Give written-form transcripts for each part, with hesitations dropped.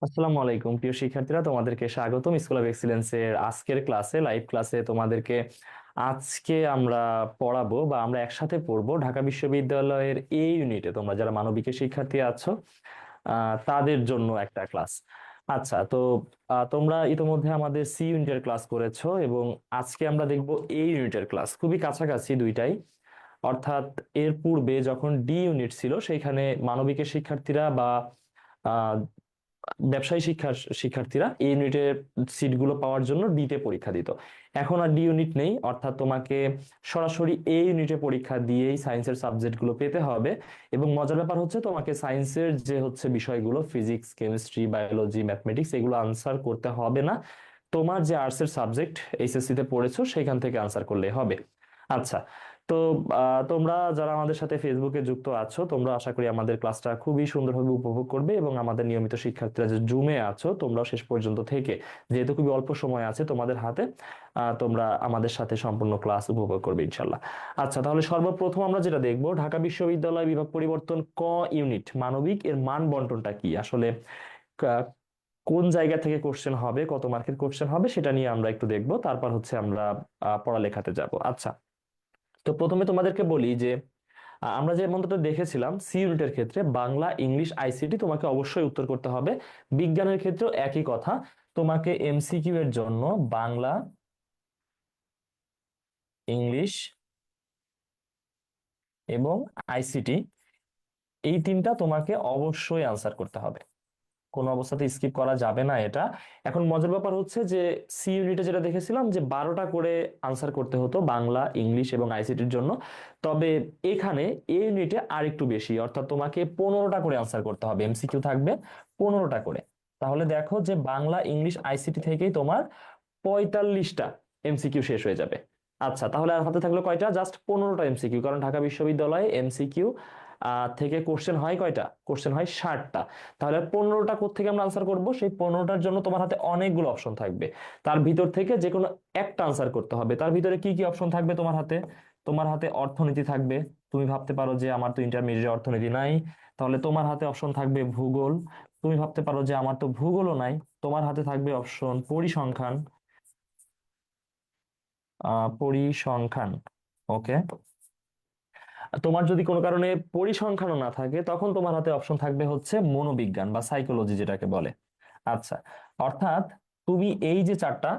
আসসালামু আলাইকুম প্রিয় শিক্ষার্থীরা, তোমাদেরকে স্বাগতম স্কুল অফ এক্সিলেন্সের আজকের ক্লাসে, লাইভ ক্লাসে। তোমাদেরকে আজকে আমরা পড়াবো বা আমরা একসাথে পড়বো ঢাকা বিশ্ববিদ্যালয়ের এই ইউনিটে তোমরা যারা মানবিকের শিক্ষার্থী আছো তাদের জন্য একটা ক্লাস। আচ্ছা, তো তোমরা ইতোমধ্যে আমাদের সি ইউনিটের ক্লাস করেছো এবং আজকে আমরা দেখবো এই ইউনিটের ক্লাস। খুবই কাছাকাছি দুইটাই, অর্থাৎ এর পূর্বে যখন ডি ইউনিট ছিল সেইখানে মানবিকের শিক্ষার্থীরা বা ব্যবসায়ী শিক্ষার্থীরা এই ইউনিটের সিটগুলো পাওয়ার জন্য ডিতে পরীক্ষা দিত। এখন আর ডি ইউনিট নেই, অর্থাৎ তোমাকে সরাসরি এই ইউনিটে পরীক্ষা দিয়েই সায়েন্সের সাবজেক্টগুলো পেতে হবে। এবং মজার ব্যাপার হচ্ছে তোমাকে সায়েন্সের যে হচ্ছে বিষয়গুলো ফিজিক্স, কেমিস্ট্রি, বায়োলজি, ম্যাথমেটিক্স এগুলো আনসার করতে হবে না। তোমার যে আর্টসের সাবজেক্ট এইচএসসি তে পড়েছো সেখান থেকে আনসার করলে হবে। আচ্ছা, তো তোমরা যারা আমাদের সাথে ফেসবুকে যুক্ত আছো তোমরা আশা করি আমাদের ক্লাসটা খুবই সুন্দরভাবে উপভোগ করবে, এবং আমাদের নিয়মিত শিক্ষার্থীরা যে জুমে আছো তোমরাও শেষ পর্যন্ত থেকে, যেহেতু খুবই অল্প সময় আছে তোমাদের হাতে, তোমরা আমাদের সাথে সম্পূর্ণ ক্লাস উপভোগ করবে ইনশাল্লাহ। আচ্ছা, তাহলে সর্বপ্রথম আমরা যেটা দেখবো, ঢাকা বিশ্ববিদ্যালয় বিভাগ পরিবর্তন ক ইউনিট মানবিক এর মান বন্টনটা কি আসলে, কা- কোন জায়গা থেকে কোশ্চেন হবে, কত মার্কের কোশ্চেন হবে সেটা নিয়ে আমরা একটু দেখবো, তারপর হচ্ছে আমরা পড়ালেখাতে যাব। আচ্ছা, তো প্রথমে তোমাদেরকে বলি যে আমরা যে মন্ত্রটা দেখেছিলাম সি ইউনিটের ক্ষেত্রে বাংলা, ইংলিশ, আইসিটি তোমাকে অবশ্যই উত্তর করতে হবে। বিজ্ঞানের ক্ষেত্রেও একই কথা, তোমাকে এমসিকিউ এর জন্য বাংলা, ইংলিশ এবং আইসিটি এই তিনটা তোমাকে অবশ্যই আনসার করতে হবে, কোনো অবস্থাতে স্কিপ করা যাবে না এটা। এখন মজার ব্যাপার হচ্ছে যে সি ইউনিটে যেটা দেখেছিলাম যে 12টা করে আনসার করতে হতো বাংলা, ইংলিশ এবং আইসিটির জন্য, তবে এখানে এই ইউনিটে আর একটু বেশি, অর্থাৎ তোমাকে 15টা করে আনসার করতে হবে, এমসিকিউ থাকবে 15টা করে। তাহলে দেখো যে বাংলা, ইংলিশ, আইসিটি থেকেই তোমার 45টা এমসিকিউ শেষ হয়ে যাবে। আচ্ছা, তাহলে আর হাতে থাকলো কয়টা? জাস্ট 15টা এমসিকিউ, কারণ ঢাকা বিশ্ববিদ্যালয়ে এমসিকিউ থেকে কোশ্চেন হয় কয়টা? কোশ্চেন হয় 60টা। তাহলে 15টা কোত্থেকে আমরা আনসার করব? সেই 15টার জন্য তোমার হাতে অনেকগুলো অপশন থাকবে, তার ভিতর থেকে যে কোনো একটা আনসার করতে হবে। তার ভিতরে কি কি অপশন থাকবে তোমার হাতে? তোমার হাতে অর্থনীতি থাকবে। তুমি ভাবতে পারো যে আমার তো ইন্টারমিডিয়েট অর্থনীতি নাই, তাহলে তোমার হাতে অপশন থাকবে ভূগোল। তুমি ভাবতে পারো যে আমার তো ভূগোলও নাই, তোমার হাতে থাকবে অপশন পরিসংখ্যান। পরিসংখ্যান, ওকে। তোমার যদি কোনো কারণে পরিসংখ্যানও না থাকে তখন তোমার হাতে অপশন থাকবে হচ্ছে মনোবিজ্ঞান বা সাইকোলজি যেটাকে বলে। আচ্ছা, অর্থাৎ তুমি এই যে চারটা,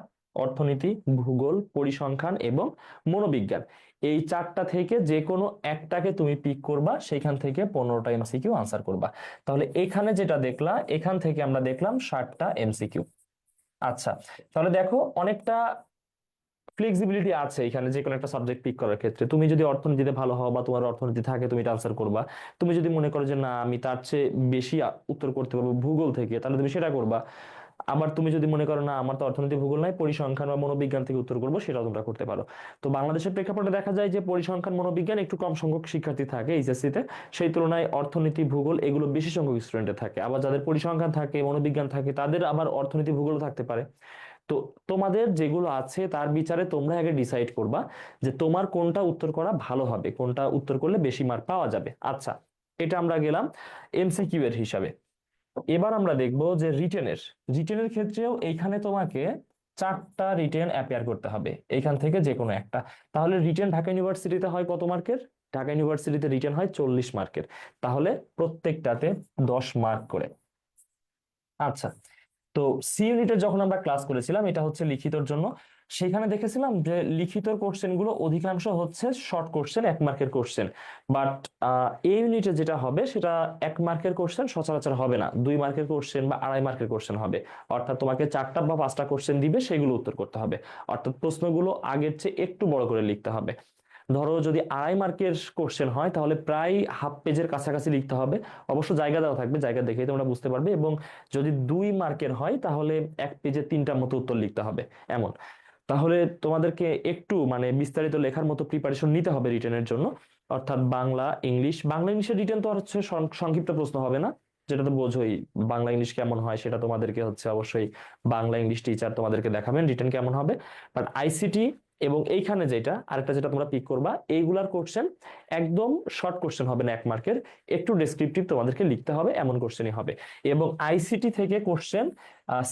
অর্থনীতি, ভূগোল, পরিসংখ্যান এবং মনোবিজ্ঞান, এই চারটা থেকে যে কোনো একটাকে তুমি পিক করবা, সেখান থেকে 15টা এমসিকিউ আনসার করবা। তাহলে এখানে যেটা দেখলা, এখান থেকে আমরা দেখলাম 60টা এমসিকিউ। আচ্ছা, তাহলে দেখো অনেকটা ফ্লেক্সিবিলিটি আছে এখানে যে কোনো একটা সাবজেক্ট পিক করার ক্ষেত্রে। তুমি যদি অর্থনীতিতে ভালো হও বা তোমার অর্থনীতি থাকে তুমি এটা আনসার করবা। তুমি যদি মনে করো যে না আমি তার চেয়ে বেশি উত্তর করতে পারবো ভূগোল থেকে, তাহলে তুমি সেটা করবা। আবার তুমি যদি মনে করো না আমার তো অর্থনীতি ভূগোল নাই, পরিসংখ্যান বা মনোবিজ্ঞান থেকে উত্তর করবো, সেটাও তোমরা করতে পারো। তো বাংলাদেশের প্রেক্ষাপটে দেখা যায় যে পরিসংখ্যান, মনোবিজ্ঞান একটু কম সংখ্যক শিক্ষার্থী থাকে এইচএসসি তে, সেই তুলনায় অর্থনীতি, ভূগোল এগুলো বেশি সংখ্যক স্টুডেন্টের থাকে। আবার যাদের পরিসংখ্যান থাকে, মনোবিজ্ঞান থাকে, তাদের আবার অর্থনীতি, ভূগোল থাকতে পারে। তো তোমাদের যেগুলো আছে তার বিচারে তোমরা আগে ডিসাইড করবা যে তোমার কোনটা উত্তর করা ভালো হবে, কোনটা উত্তর করলে বেশি মার্ক পাওয়া যাবে। আচ্ছা, এটা আমরা গেলাম এমসিকিউ এর হিসাবে। এবার আমরা দেখব যে রিটেনের, রিটেনের ক্ষেত্রেও এইখানে তোমাকে চারটা রিটেন অ্যাপিয়ার করতে হবে এইখান থেকে যে কোনো একটা। তাহলে রিটেন ঢাকা ইউনিভার্সিটিতে হয় কত মার্কের? ঢাকা ইউনিভার্সিটিতে রিটেন হয় 40 মার্কের। তাহলে প্রত্যেকটাতে 10 মার্ক করে। আচ্ছা, তো সি ইউনিটের যখন আমরা ক্লাস করেছিলাম, এটা হচ্ছে লিখিতর জন্য, সেখানে দেখেছিলাম যে লিখিত কোশ্চেন গুলো অধিকাংশ হচ্ছে শর্ট কোশ্চেন, 1 মার্কের কোশ্চেন। বাট এই ইউনিটে যেটা হবে সেটা 1 মার্কের কোশ্চেন সচরাচর হবে না, 2 মার্কের কোশ্চেন বা 2.5 মার্কের কোশ্চেন হবে। অর্থাৎ তোমাকে 4টা বা 5টা কোশ্চেন দিবে, সেগুলো উত্তর করতে হবে। অর্থাৎ প্রশ্নগুলো আগের চেয়ে একটু বড় করে লিখতে হবে। ধরো যদি 2.5 মার্কের কোশ্চেন হয় তাহলে প্রায় হাফ পেজের কাছাকাছি লিখতে হবে। অবশ্য জায়গা দেওয়া থাকবে, জায়গা দেখেই তোমরা বুঝতে পারবে। এবং যদি 2 মার্কের হয় তাহলে 1 পেজে 3টার মতো উত্তর লিখতে হবে, এমন। তাহলে তোমাদেরকে একটু মানে বিস্তারিত লেখার মতো প্রিপারেশন নিতে হবে রিটেনের জন্য। অর্থাৎ বাংলা, ইংলিশ, বাংলা ইংলিশের রিটেন তো আর হচ্ছে সংক্ষিপ্ত প্রশ্ন হবে না, যেটা তো বোঝোই বাংলা ইংলিশ কেমন হয়, সেটা তোমাদেরকে হচ্ছে অবশ্যই বাংলা ইংলিশ টিচার তোমাদেরকে দেখাবেন রিটেন কেমন হবে। বাট আইসিটি এবং এইখানে যেটা আরেকটা যেটা তোমরা পিক করবা, এইগুলার কোশ্চেন একদম শর্ট কোশ্চেন হবে না, 1 মার্কের, একটু ডেসক্রিপটিভ তোমাদেরকে লিখতে হবে এমন কোশ্চেনই হবে। এবং আইসিটি থেকে কোশ্চেন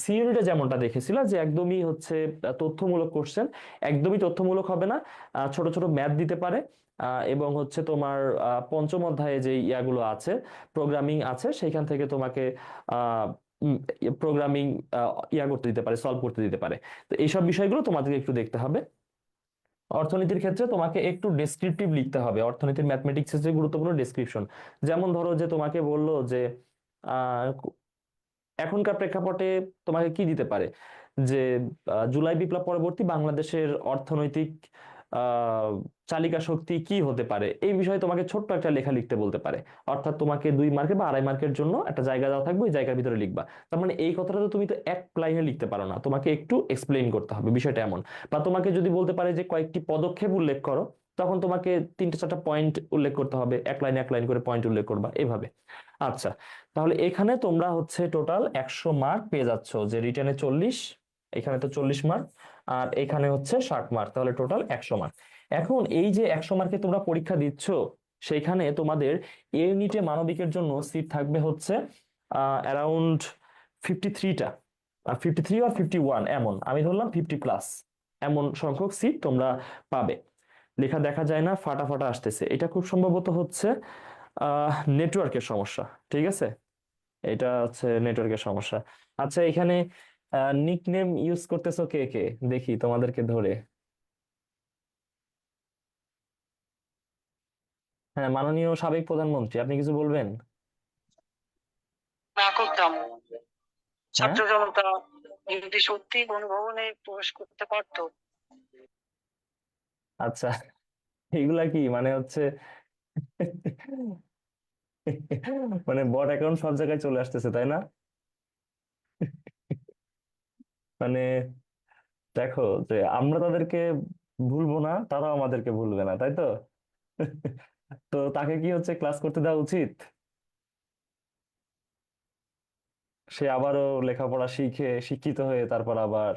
সিইউনিটে যেমনটা দেখেছিল যে একদমই হচ্ছে তথ্যমূলক কোশ্চেন, একদমই তথ্যমূলক হবে না, ছোট ছোট ম্যাথ দিতে পারে। এবং হচ্ছে তোমার পঞ্চম অধ্যায়ে যে ইয়াগুলো আছে, প্রোগ্রামিং আছে, সেইখান থেকে তোমাকে আহ প্রোগ্রামিং ইয়া করতে দিতে পারে, সলভ করতে দিতে পারে। তো এইসব বিষয়গুলো তোমাদেরকে একটু দেখতে হবে। অর্থনীতির ক্ষেত্রে তোমাকে একটু ডেসক্রিপটিভ লিখতে হবে, অর্থনীতির ম্যাথমেটিক্সের যে গুরুত্বপূর্ণ ডেসক্রিপশন। যেমন ধরো যে তোমাকে বললো যে আহ, এখনকার প্রেক্ষাপটে তোমাকে কি দিতে পারে, যে জুলাই বিপ্লব পরবর্তী বাংলাদেশের অর্থনৈতিক আহ চালিকা শক্তি কি হতে পারে, এই বিষয়ে তোমাকে ছোট্ট একটা লেখা লিখতে বলতে পারে। অর্থাৎ তোমাকে 2 মার্কের বা 2.5 মার্কের জন্য একটা জায়গা দেওয়া থাকবে, ওই জায়গার ভিতরে লিখবা। তার মানে এই কথাটা তো তুমি তো এক লাইনে লিখতে পারো না, তোমাকে একটু এক্সপ্লেইন করতে হবে বিষয়টা এমন। বা তোমাকে যদি বলতে পারে যে কয়েকটি পদক্ষেপ উল্লেখ করো, তখন তোমাকে 3টে 4টা পয়েন্ট উল্লেখ করতে হবে, এক লাইনে এক লাইন করে পয়েন্ট উল্লেখ করবা এভাবে। আচ্ছা, তাহলে এখানে তোমরা হচ্ছে টোটাল 100 মার্ক পেয়ে যাচ্ছ, যে রিটেনে 40, এখানে তো 40 মার্ক, আর এখানে হচ্ছে 60 মার্ক, তাহলে টোটাল 100 মার্ক। এখন এই যে 100 মার্কে তোমরা পরীক্ষা দিচ্ছ, সেইখানে তোমাদের এ ইউনিটে মানবিকের জন্য সিট থাকবে হচ্ছে অ্যারাউন্ড 53টা, 53 আর 51 এমন, আমি ধরলাম 50+, এমন সংখ্যক সিট তোমরা পাবে। লেখা দেখা যায় না, ফাটা ফাটা আসতেছে, এটা খুব সম্ভবত হচ্ছে নেটওয়ার্কের সমস্যা। ঠিক আছে, এটা হচ্ছে নেটওয়ার্কের সমস্যা। আচ্ছা, এখানে নিকনেম ইউজ করতেছো কে কে, দেখি তোমাদেরকে ধরে। হ্যাঁ, মাননীয় সাবেক প্রধানমন্ত্রী, আপনি কিছু বলবেন? না করতাম, হ্যাঁ, ছাত্র জনতা যদি সত্যি গণভবনে প্রবেশ করতে পারতো। আচ্ছা, এগুলা কি মানে হচ্ছে মানে বট অ্যাকাউন্ট সব জায়গায় চলে আসতেছে, তাই না? মানে দেখো, যে আমরা তাদেরকে ভুলবো না, তারাও আমাদেরকে ভুলবে না, তাই তো? তো তাকে কি হচ্ছে ক্লাস করতে দেওয়া উচিত? সে আবারও লেখাপড়া শিখে শিক্ষিত হয়ে তারপর আবার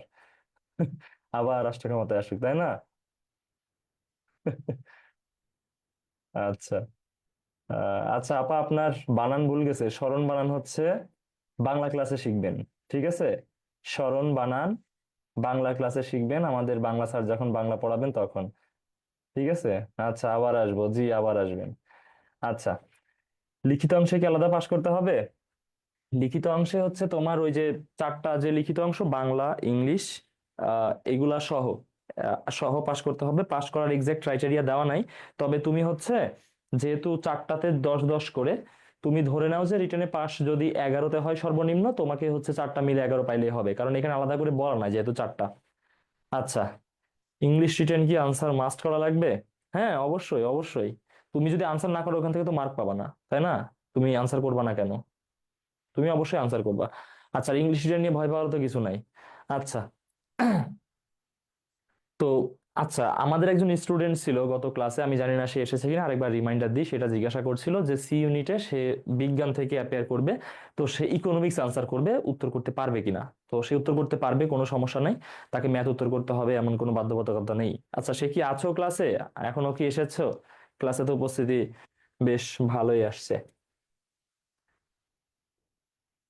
আবার রাষ্ট্র ক্ষমতায় আসুক, তাই না? আচ্ছা, আচ্ছা আপা, আপনার বানান ভুল গেছে, স্মরণ বানান হচ্ছে বাংলা ক্লাসে শিখবেন। ঠিক আছে, স্মরণ বানান বাংলা ক্লাসে শিখবেন, আমাদের বাংলা স্যার যখন বাংলা পড়াবেন তখন। ঠিক আছে, আচ্ছা আবার আসবো, জি আবার আসবেন। আচ্ছা, লিখিত অংশে কি আলাদা পাশ করতে হবে? লিখিত অংশে হচ্ছে তোমার ওই যে 4টা যে লিখিত অংশ, বাংলা, ইংলিশ, এগুলা সহ সহ পাশ করতে হবে। পাশ করার এক্সাক্ট ক্রাইটেরিয়া দেওয়া নাই, তবে তুমি হচ্ছে যেহেতু 4টাতে 10 10 করে, তুমি ধরে নাও যে রিটেনে পাস যদি 11তে হয় সর্বনিম্ন, তোমাকে হচ্ছে 4টা মিলে 11 পাইলেই হবে, কারণ এখানে আলাদা করে বলা নাই যেহেতু 4টা। আচ্ছা, ইংলিশ রিটেন কি আনসার মাস্ট করা লাগবে? হ্যাঁ, অবশ্যই অবশ্যই। তুমি যদি আনসার না করো, ওখান থেকে তো মার্ক পাবা না, তাই না? তুমি আনসার করবা না কেন? তুমি অবশ্যই আনসার করবা। আচ্ছা, ইংলিশ রিটেন নিয়ে ভয় পাওয়ার তো কিছু নাই। আচ্ছা, তো আচ্ছা, আমাদের একজন স্টুডেন্ট ছিল গত ক্লাসে, আমি জানি না সে এসেছে কিনা, আরেকবার রিমাইন্ডার দিই, সেটা জিজ্ঞাসা করছিল যে সি ইউনিটে সে বিজ্ঞান থেকে অ্যাপিয়ার করবে, তো সে ইকোনমিক্স আনসার করবে, উত্তর করতে পারবে কিনা। তো সে উত্তর করতে পারবে, কোনো সমস্যা নেই, তাকে ম্যাথ উত্তর করতে হবে এমন কোনো বাধ্যবাধকতা নেই। আচ্ছা, সে কি আছো ক্লাসে, এখনো কি এসেছো? ক্লাসে তো উপস্থিতি বেশ ভালোই আসছে।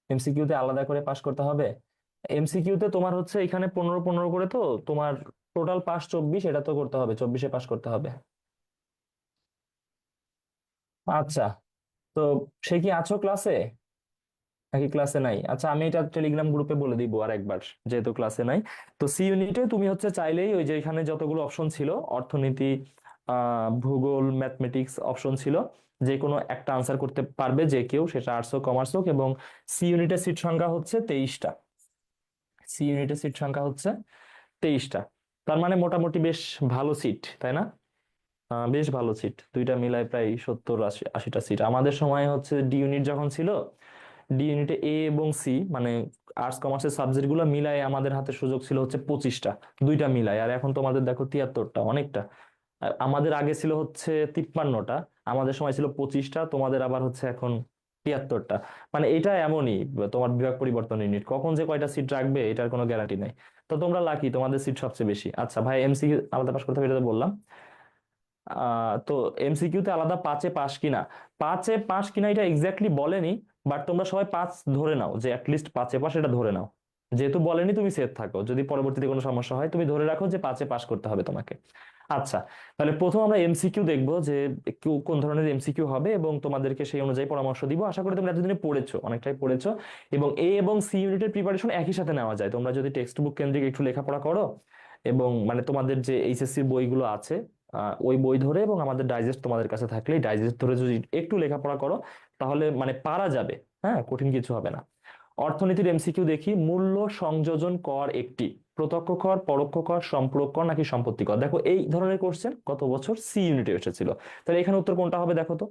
এমসিকিউতে আলাদা করে পাশ করতে হবে? এমসিকিউতে তোমার হচ্ছে এখানে 15 15 করে, তো তোমার টোটাল পাস 24, এটা তো করতে হবে, 24-এ পাস করতে হবে। আচ্ছা, তো সে কি আছো ক্লাসে নাকি ক্লাসে নাই? আচ্ছা, আমি এটা টেলিগ্রাম গ্রুপে বলে দিব আর একবার, যেহেতু ক্লাসে নাই। তো সি ইউনিটে তুমি হচ্ছে চাইলেই ওই যে এখানে যতগুলো অপশন ছিল, অর্থনীতি, ভূগোল, ম্যাথমেটিক্স অপশন ছিল, যে কোনো একটা আনসার করতে পারবে যে কেউ, সেটা আর্টস হোক কমার্স হোক। এবং সি ইউনিটের সিট সংখ্যা হচ্ছে 23টা। সি ইউনিটের সিট সংখ্যা হচ্ছে 23টা। তার মানে মোটামুটি বেশ ভালো সিট, তাই না? বেশ ভালো সিট, দুইটা মিলায় প্রায় 70 80টা সিট। আমাদের সময় হচ্ছে ডি ইউনিট যখন ছিল, ডি ইউনিটে এ এবং সি মানে আর্টস কমার্সের সাবজেক্ট গুলো মিলায় আমাদের হাতে সুযোগ ছিল হচ্ছে 25টা, দুইটা মিলায়। আর এখন তোমাদের দেখো 73টা, অনেকটা। আর আমাদের আগে ছিল হচ্ছে 53টা, আমাদের সময় ছিল 25টা, তোমাদের আবার হচ্ছে এখন ৭৩টা। মানে এটা এমনই, তোমার বিভাগ পরিবর্তন ইউনিট কখন যে কয়টা সিট রাখবে এটার কোনো গ্যারান্টি নাই। তো তোমরা লাকি, তোমাদের সিট সবচেয়ে বেশি। আচ্ছা ভাই, এমসিকিউ আলাদা পাস করতে হবে এটা তো বললাম। তো এমসিকিউ তে আলাদা পাঁচে পাস কিনা, পাঁচে পাস কিনা এটা এক্স্যাক্টলি বলেনি, বাট তোমরা সবাই পাঁচ ধরে নাও, যে অ্যাটলিস্ট পাঁচে পাস এটা ধরে নাও। যেহেতু বলেনি তুমি সেফ থাকো, যদি পরবর্তীতে কোনো সমস্যা হয় তুমি ধরে রাখো যে পাঁচে পাস করতে হবে তোমাকে। আচ্ছা, তাহলে প্রথম আমরা এমসিকিউ দেখবো যে কোন ধরনের এমসিকিউ হবে, এবং তোমাদেরকে সেই অনুযায়ী পরামর্শ দিব। আশা করি তোমরা এতদিনে পড়েছো, অনেকটাই পড়েছো, এবং এ এবং সি ইউনিটের প্রিপারেশন একই সাথে নেওয়া যায় তোমরা যদি টেক্সট বুক কেন্দ্রিক একটু লেখাপড়া করো, এবং মানে তোমাদের যে এইচএসসি বইগুলো আছে ওই বই ধরে, এবং আমাদের ডাইজেস্ট তোমাদের কাছে থাকলে ডাইজেস্ট ধরে যদি একটু লেখাপড়া করো, তাহলে মানে পারা যাবে। হ্যাঁ, কঠিন কিছু হবে না। অর্থনীতির এমসিকিউ দেখি, মূল্য সংযোজন কর একটি প্রত্যক্ষ কর, পরোক্ষ কর, সম্পূরক কর নাকি সম্পত্তি কর। দেখো এই ধরনের কোশ্চেন গত বছর সি ইউনিটে এসেছিল। তাহলে এখানে উত্তর কোনটা হবে দেখো তো।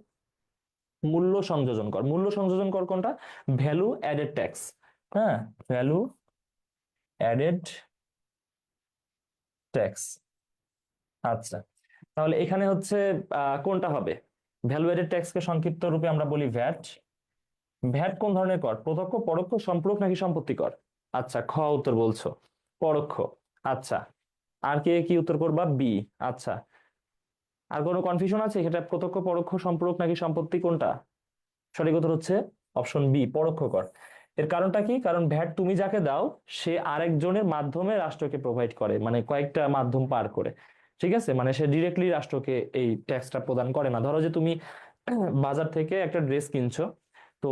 মূল্য সংযোজন কর, মূল্য সংযোজন কর কোনটা? Value added tax. হ্যাঁ, ভ্যালু অ্যাডেড ট্যাক্স। আচ্ছা, তাহলে এখানে হচ্ছে কোনটা হবে? ভ্যালু এডেড ট্যাক্সকে সংক্ষিপ্ত রূপে আমরা বলি ভ্যাট। ভ্যাট কোন ধরনের কর? প্রত্যক্ষ, পরোক্ষ, সম্পূরক নাকি সম্পত্তি কর? আচ্ছা, খ উত্তর বলছো, পরোক্ষ। আচ্ছা, আর কে কি উত্তর করবা? বি। আচ্ছা, আর কোনো কনফিউশন আছে এটা প্রত্যক্ষ, পরোক্ষ, সম্পূরক নাকি সম্পত্তি কোনটা? সঠিক উত্তর হচ্ছে অপশন বি, পরোক্ষ কর। এর কারণটা কি? কারণ ভ্যাট তুমি যাকে দাও সে আরেকজনের মাধ্যমে রাষ্ট্রকে প্রোভাইড করে, মানে কয়েকটা মাধ্যম পার করে। ঠিক আছে, মানে সে ডিরেক্টলি রাষ্ট্রকে এই ট্যাক্সটা প্রদান করে না। ধরো যে তুমি বাজার থেকে একটা ড্রেস কিনছো, তো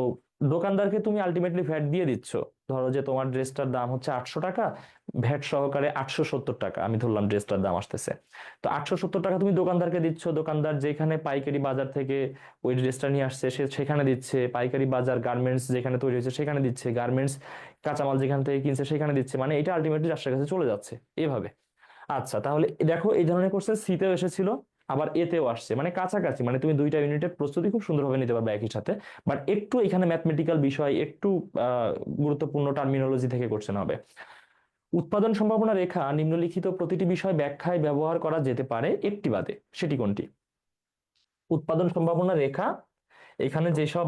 দোকানদারকে তুমি আলটিমেটলি ভ্যাট দিয়ে দিচ্ছ। ধরো যে তোমার ড্রেসটার দাম হচ্ছে 800 টাকা, ভ্যাট সহকারে 870 টাকা আমি ধরলাম ড্রেসটার দাম আসতেছে। তো 870 টাকা তুমি দোকানদারকে দিচ্ছ, দোকানদার যেখানে পাইকারি বাজার থেকে ওই ড্রেসটা নিয়ে আসছে সে সেখানে দিচ্ছে, পাইকারি বাজার গার্মেন্টস যেখানে তৈরি হয়েছে সেখানে দিচ্ছে, গার্মেন্টস কাঁচামাল যেখান থেকে কিনছে সেখানে দিচ্ছে, মানে এটা আলটিমেটলি রাষ্ট্রের কাছে চলে যাচ্ছে এভাবে। আচ্ছা, তাহলে দেখো এই ধরনের কোশ্চেন সিতেও এসেছিল, আবার এতেও আসছে, মানে কাছাকাছি, মানে তুমি দুইটা ইউনিটের প্রস্তুতি খুব সুন্দরভাবে নিতে পারবে একই সাথে। বাট একটু এখানে ম্যাথমেটিক্যাল বিষয়, একটু গুরুত্বপূর্ণ টার্মিনোলজি থেকে কোশ্চেন হবে। উৎপাদন সম্ভাবনা রেখা নিম্নলিখিত প্রতিটি বিষয় ব্যাখ্যায় ব্যবহার করা যেতে পারে একটি বাদে, সেটি কোনটি? উৎপাদন সম্ভাবনা রেখা, এখানে যেসব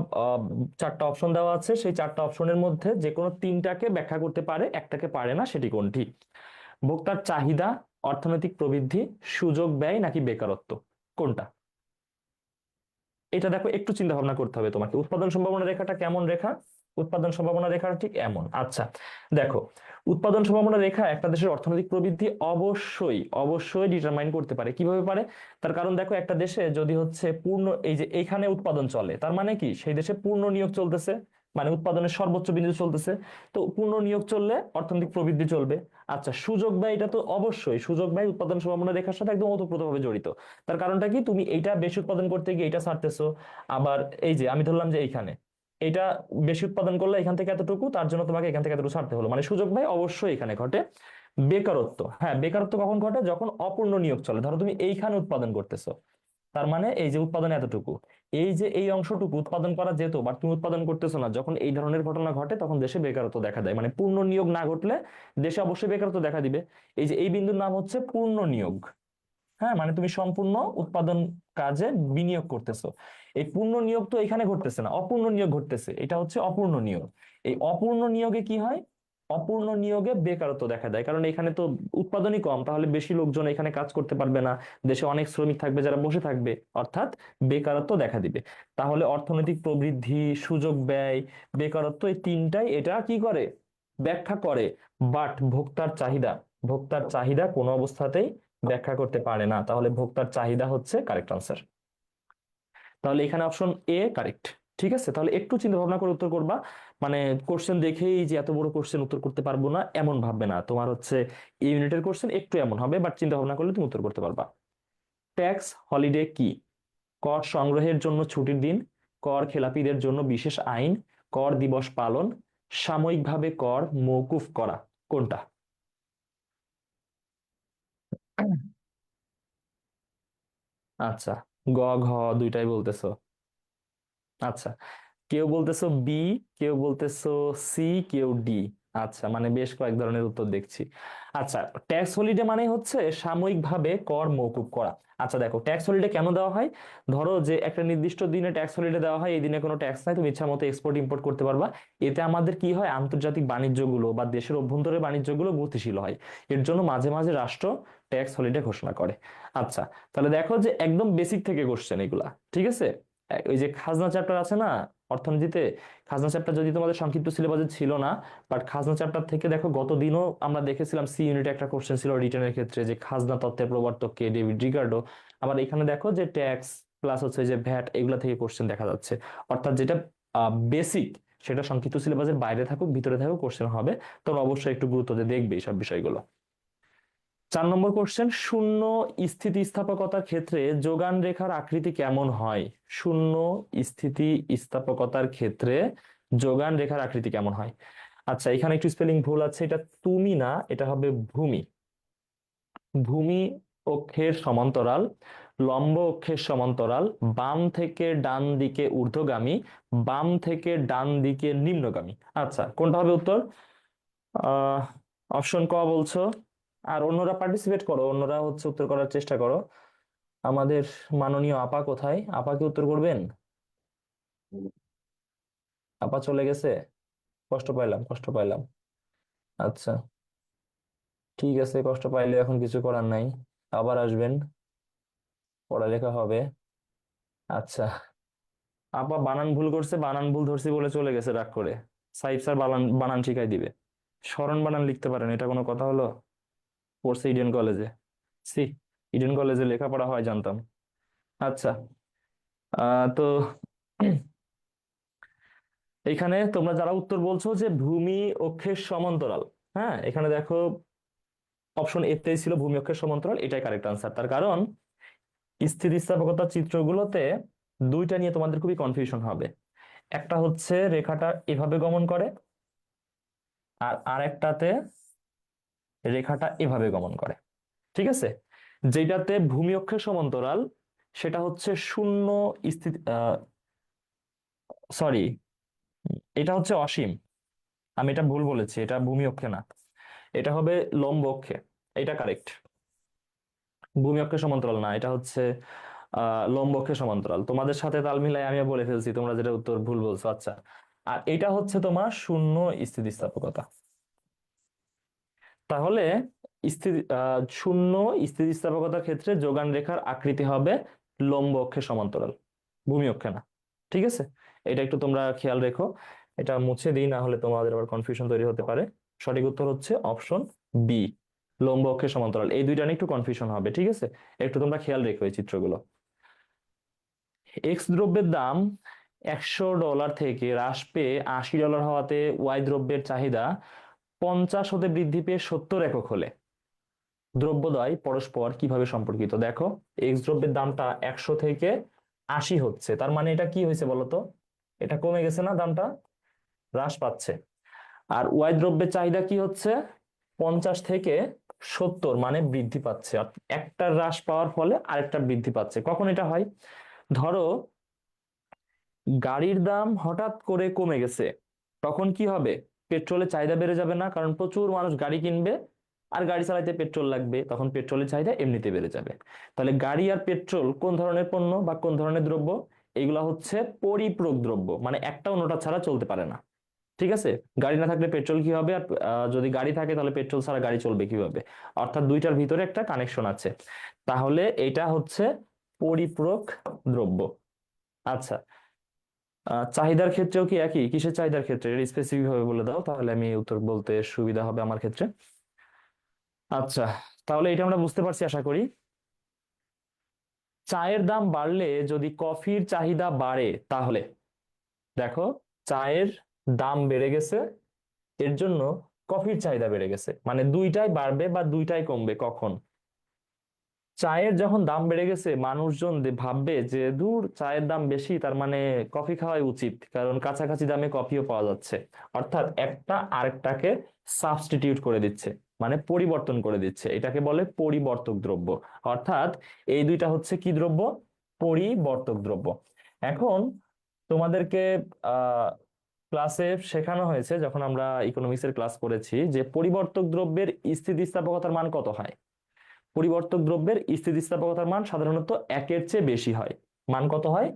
চারটা অপশন দেওয়া আছে সেই চারটা অপশনের মধ্যে যে কোনো তিনটাকে ব্যাখ্যা করতে পারে, একটাকে পারে না, সেটি কোনটি? ভোক্তার চাহিদা, অর্থনৈতিক প্রবৃদ্ধি, সুযোগ ব্যয় নাকি বেকারত্ব, কোনটা? এটা দেখো একটু চিন্তা ভাবনা করতে হবে তোমাকে। উৎপাদন সম্ভাবনা রেখাটা কেমন রেখা? উৎপাদন সম্ভাবনা রেখাটা ঠিক এমন। আচ্ছা, দেখো উৎপাদন সম্ভাবনা রেখা একটা দেশের অর্থনৈতিক প্রবৃদ্ধি অবশ্যই অবশ্যই ডিটারমাইন করতে পারে। কিভাবে পারে? তার কারণ দেখো একটা দেশে যদি হচ্ছে পূর্ণ, এই যে এইখানে উৎপাদন চলে তার মানে কি সেই দেশে পূর্ণ নিয়োগ চলতেছে, মানে উৎপাদনের সর্বোচ্চ বিন্দু চলতেছে। তো পূর্ণ নিয়োগ চললে অর্থনৈতিক প্রবৃদ্ধি চলবে। আচ্ছা, সুযোগ ব্যয়, এটা তো অবশ্যই সুযোগ ব্যয় উৎপাদন সম্ভাবনা রেখার সাথে একদম ওতপ্রোতভাবে জড়িত। তার কারণটা কি? তুমি এইটা বেশি উৎপাদন করতে গিয়ে এইটা ছাড়তেছো। আবার এই যে আমি ধরলাম যে এইখানে এটা বেশি উৎপাদন করলে এখান থেকে এতটুকু, তার জন্য তোমাকে এখান থেকে এতটুকু ছাড়তে হলো, মানে সুযোগ ব্যয় অবশ্যই এখানে ঘটে। বেকারত্ব, হ্যাঁ বেকারত্ব কখন ঘটে? যখন অপূর্ণ নিয়োগ চলে। ধরো তুমি এইখানে উৎপাদন করতেছো, তার মানে এই যে উৎপাদন এতটুকু, এই যে এই অংশটুকু উৎপাদন করা যেত বাট তুমি উৎপাদন করতেছো না, যখন এই ধরনের ঘটনা ঘটে তখন দেশে বেকারত্ব দেখা দেয়। মানে পূর্ণ নিয়োগ না ঘটলে দেশে অবশ্যই বেকারত্ব দেখা দিবে। এই যে এই বিন্দুর নাম হচ্ছে পূর্ণ নিয়োগ। হ্যাঁ, মানে তুমি সম্পূর্ণ উৎপাদন কাজে বিনিয়োগ করতেছো। এই পূর্ণ নিয়োগ তো এখানে ঘটতেছে না, অপূর্ণ নিয়োগ ঘটতেছে, এটা হচ্ছে অপূর্ণ নিয়োগ। এই অপূর্ণ নিয়োগে কি হয়? অপূর্ণ নিয়োগে বেকারত্ব দেখা দেয়, কারণ এখানে তো উৎপাদনই কম, তাহলে বেশি লোকজন এখানে কাজ করতে পারবে না, দেশে অনেক শ্রমিক থাকবে যারা বসে থাকবে, অর্থাৎ বেকারত্ব দেখা দিবে। তাহলে অর্থনৈতিক প্রবৃদ্ধি, সুযোগ ব্যয়, বেকারত্ব, এই তিনটাই এটা কি করে? ব্যাখ্যা করে। বাট ভোক্তার চাহিদা, ভোক্তার চাহিদা কোনো অবস্থাতেই ব্যাখ্যা করতে পারে না। তাহলে ভোক্তার চাহিদা হচ্ছে কারেক্ট আনসার। তাহলে এখানে অপশন এ কারেক্ট। ঠিক আছে, তাহলে একটু চিন্তা ভাবনা করে উত্তর করবা। মানে কোশ্চেন দেখেই যে এত বড় কোশ্চেন উত্তর করতে পারবো না এমন ভাববে না। তোমার হচ্ছে এই ইউনিটের কোশ্চেন একটু এমন হবে, বাট চিন্তা ভাবনা করলে তুমি উত্তর করতে পারবা। ট্যাক্স হলিডে কি? কর সংগ্রহের জন্য ছুটির দিন, কর খেলাপিদের জন্য বিশেষ আইন, কর দিবস পালন, সাময়িকভাবে কর মওকুফ করা, কোনটা? আচ্ছা, গ ঘ দুইটাই বলতেছো। আচ্ছা, কেউ বলতেছো বি, কেউ বলতেছো সি, কেউ ডি। আচ্ছা, মানে বেশ কয়েক ধরনের উত্তর দেখছি। আচ্ছা, ট্যাক্স হলিডে মানে হচ্ছে সাময়িকভাবে কর মওকুফ করা। আচ্ছা দেখো, ট্যাক্স হলিডে কেন দেওয়া হয়? ধরো যে একটা নির্দিষ্ট দিনে ট্যাক্স হলিডে দেওয়া হয়, এই দিনে কোনো ট্যাক্স নাই, তুমি ইচ্ছা মতো এক্সপোর্ট ইম্পোর্ট করতে পারবা। এতে আমাদের কি হয়, আন্তর্জাতিক বাণিজ্যগুলো বা দেশের অভ্যন্তরের বাণিজ্যগুলো গতিশীল হয়। এর জন্য মাঝে মাঝে রাষ্ট্র ট্যাক্স হলিডে ঘোষণা করে। আচ্ছা, তাহলে দেখো যে একদম বেসিক থেকে কোশ্চেন এগুলা, ঠিক আছে? ওই যে খাজনা চ্যাপ্টার আছে না অর্থনীতিতে, খাজনা চ্যাপ্টার যদি তোমাদের সংক্ষিপ্ত সিলেবাসে ছিল না, বাট খাজনা চ্যাপ্টার থেকে দেখো গত দিনও আমরা দেখেছিলাম সি ইউনিটে একটা কোশ্চেন ছিল রিটার্নের ক্ষেত্রে, যে খাজনা তত্ত্বের প্রবর্তক কে, ডেভিড রিকার্ডো। আবার এখানে দেখো যে ট্যাক্স প্লাস হচ্ছে যে ভ্যাট, এগুলা থেকে কোশ্চেন দেখা যাচ্ছে। অর্থাৎ যেটা বেসিক, সেটা সংক্ষিপ্ত সিলেবাসের বাইরে থাকুক ভিতরে থাকুক কোশ্চেন হবে। তোমরা অবশ্যই একটু গুরুত্ব দিয়ে দেখবে এইসব বিষয়গুলো। 4 নম্বর কোশ্চেন, শূন্য স্থিতিস্থাপকতার ক্ষেত্রে যোগান রেখার আকৃতি কেমন হয়? শূন্য স্থিতিস্থাপকতার ক্ষেত্রে যোগান রেখার আকৃতি কেমন হয়? আচ্ছা, এখানে একটু স্পেলিং ভুল আছে, এটা তুমি না, এটা হবে ভূমি। ভূমি অক্ষের সমান্তরাল, লম্ব অক্ষের সমান্তরাল, বাম থেকে ডান দিকে ঊর্ধ্বগামী, বাম থেকে ডান দিকে নিম্নগামী। আচ্ছা, কোনটা হবে উত্তর? আহ অপশন ক বলছো। আর অন্যরা পার্টিসিপেট করো, অন্যরা হচ্ছে উত্তর করার চেষ্টা করো। আমাদের মাননীয় আপা কোথায়? আপা কি উত্তর করবেন? আপা চলে গেছে? কষ্ট পাইলাম, কষ্ট পাইলাম। আচ্ছা, ঠিক আছে, কষ্ট পাইলে এখন কিছু করার নাই, আবার আসবেন, পড়ালেখা হবে। আচ্ছা, আপা বানান ভুল করছে, বানান ভুল ধরছি বলে চলে গেছে রাগ করে। সাইফ স্যার বানান বানান শিখাই দিবে। স্মরণ বানান লিখতে পারেন, এটা কোনো কথা হলো? পড়ছে ইডেন কলেজে। সি, ইডেন কলেজে লেখাপড়া হয় জানতাম। আচ্ছা, তো এখানে তোমরা যারা উত্তর বলছো যে ভূমি অক্ষের সমান্তরাল, হ্যাঁ, এখানে দেখো অপশন এ তেই ছিল ভূমি অক্ষের সমান্তরাল, এটাই কারেক্ট আনসার। তার কারণ স্থিতিস্থাপকতার চিত্রগুলোতে দুইটা নিয়ে তোমাদের খুবই কনফিউশন হবে। একটা হচ্ছে রেখাটা এভাবে গমন করে, আর আরেকটাতে রেখাটা এভাবে গমন করে। ঠিক আছে? যেটাতে ভূমি অক্ষের সমান্তরাল সেটা হচ্ছে শূন্য স্থিতি, সরি, এটা হচ্ছে অসীম। আমি এটা ভুল বলেছি, এটা ভূমি অক্ষে না, এটা হবে লম্ব অক্ষে। এটা কারেক্ট। ভূমি অক্ষের সমান্তরাল না, এটা হচ্ছে লম্ব অক্ষের সমান্তরাল। তোমাদের সাথে তাল মিলাই আমি বলে ফেলছি তোমরা যেটা উত্তর ভুল বলছো। আচ্ছা, আর এটা হচ্ছে তোমার শূন্য স্থিতিস্থাপকতা। তাহলে শূন্য স্থিতিস্থাপকতার ক্ষেত্রে যোগান রেখার আকৃতি হবে লম্ব অক্ষের সমান্তরাল, ভূমি অক্ষে না। ঠিক আছে? এটা একটু তোমরা খেয়াল রেখো। এটা মুছে দিই, না হলে তোমাদের আবার কনফিউশন তৈরি হতে পারে। সঠিক উত্তর হচ্ছে অপশন বি, লম্ব অক্ষের সমান্তরাল। এই দুইটা নিয়ে একটু কনফিউশন হবে, ঠিক আছে? একটু তোমরা খেয়াল রেখো এই চিত্রগুলো। এক্স দ্রব্যের দাম $100 থেকে হ্রাস পেয়ে $80 হওয়াতে ওয়াই দ্রব্যের চাহিদা 50 হতে বৃদ্ধি পেয়ে 70 একক হলে দ্রব্যদ্বয় পরস্পর কিভাবে সম্পর্কিত? দেখো, এক্স দ্রব্যের দামটা 100 থেকে 80 হচ্ছে, তার মানে এটা কি হয়েছে বলতো? এটা কমে গেছে না, দামটা হ্রাস পাচ্ছে। আর ওয়াই দ্রব্যের চাহিদা কি হচ্ছে? 50 থেকে 70, মানে বৃদ্ধি পাচ্ছে। একটা হ্রাস পাওয়ার ফলে আরেকটা বৃদ্ধি পাচ্ছে। কখন এটা হয়? ধরো গাড়ির দাম হঠাৎ করে কমে গেছে, তখন কি হবে? পেট্রোলের চাহিদা বেড়ে যাবে না? কারণ প্রচুর মানুষ গাড়ি কিনবে, আর গাড়ি চালাতে পেট্রোল লাগবে, তখন পেট্রোলের চাহিদা এমনিতে বেড়ে যাবে। তাহলে গাড়ি আর পেট্রোল কোন ধরনের পণ্য বা কোন ধরনের দ্রব্য? এগুলা হচ্ছে পরিপূরক দ্রব্য, মানে একটা অন্যটা ছাড়া চলতে পারে না। ঠিক আছে? গাড়ি না থাকলে পেট্রোল কি হবে, আর যদি গাড়ি থাকে তাহলে পেট্রোল ছাড়া গাড়ি চলবে কিভাবে? অর্থাৎ দুইটার ভিতরে একটা কানেকশন আছে। তাহলে এটা হচ্ছে পরিপূরক দ্রব্য। আচ্ছা, চাহিদার ক্ষেত্রেও কি একই? কিসের চাহিদার ক্ষেত্রে স্পেসিফিক ভাবে বলে দাও, তাহলে আমি উত্তর বলতে সুবিধা হবে আমার ক্ষেত্রে। আচ্ছা, তাহলে এটা আমরা বুঝতে পারছি আশা করি। চায়ের দাম বাড়লে যদি কফির চাহিদা বাড়ে, তাহলে দেখো, চায়ের দাম বেড়ে গেছে, এর জন্য কফির চাহিদা বেড়ে গেছে, মানে দুইটাই বাড়বে বা দুইটাই কমবে কখন? চায়ের যখন দাম বেড়ে গেছে, মানুষজন ভাববে যে দূর, চায়ের দাম বেশি, তার মানে কফি খাওয়াই উচিত, কারণ কাছাকাছি দামে কফিও পাওয়া যাচ্ছে। অর্থাৎ একটা আরেকটাকে সাবস্টিটিউট করে দিচ্ছে, মানে পরিবর্তন করে দিচ্ছে। এটাকে বলে পরিবর্তক দ্রব্য। অর্থাৎ এই দুইটা হচ্ছে কি দ্রব্য? পরিবর্তক দ্রব্য। এখন তোমাদেরকে ক্লাসে শেখানো হয়েছে, যখন আমরা ইকোনমিক্সের ক্লাস করেছি, যে পরিবর্তক দ্রব্যের স্থিতিস্থাপকতার মান কত হয়। পরিবর্তক দ্রব্যের স্থিতিস্থাপকতার মান সাধারণত একের চেয়ে বেশি হয়। মান কত হয়?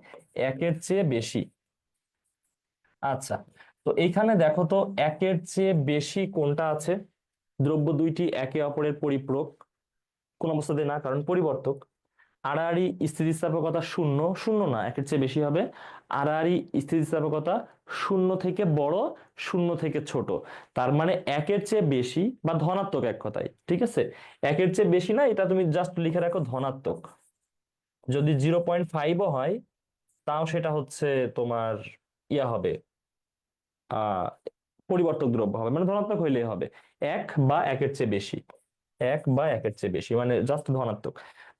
একের চেয়ে বেশি। আচ্ছা, তো এইখানে দেখো তো একের চেয়ে বেশি কোনটা আছে। দ্রব্য দুইটি একে অপরের পরিপূরক, কোন অবস্থাতে না, কারণ পরিবর্তক। আড়াআড়ি স্থিতিস্থাপকতা শূন্য, শূন্য না, একের চেয়ে বেশি হবে। আড়াআড়ি স্থিতিস্থাপকতা শূন্য থেকে বড়, শূন্য থেকে ছোট। তার মানে একের চেয়ে বেশি বা ধনাত্মক, এক কথায়, ঠিক আছে। একের চেয়ে বেশি না, এটা তুমি জাস্ট লিখে রাখো ধনাত্মক। যদি 0.5ও হয়, তাও সেটা হচ্ছে তোমার ইয়া হবে, আহ পরিবর্তক দ্রব্য হবে, মানে ধনাত্মক হইলেই হবে। এক বা একের চেয়ে বেশি, এক বা একের চেয়ে বেশি মানে জাস্ট ধনাত্মক।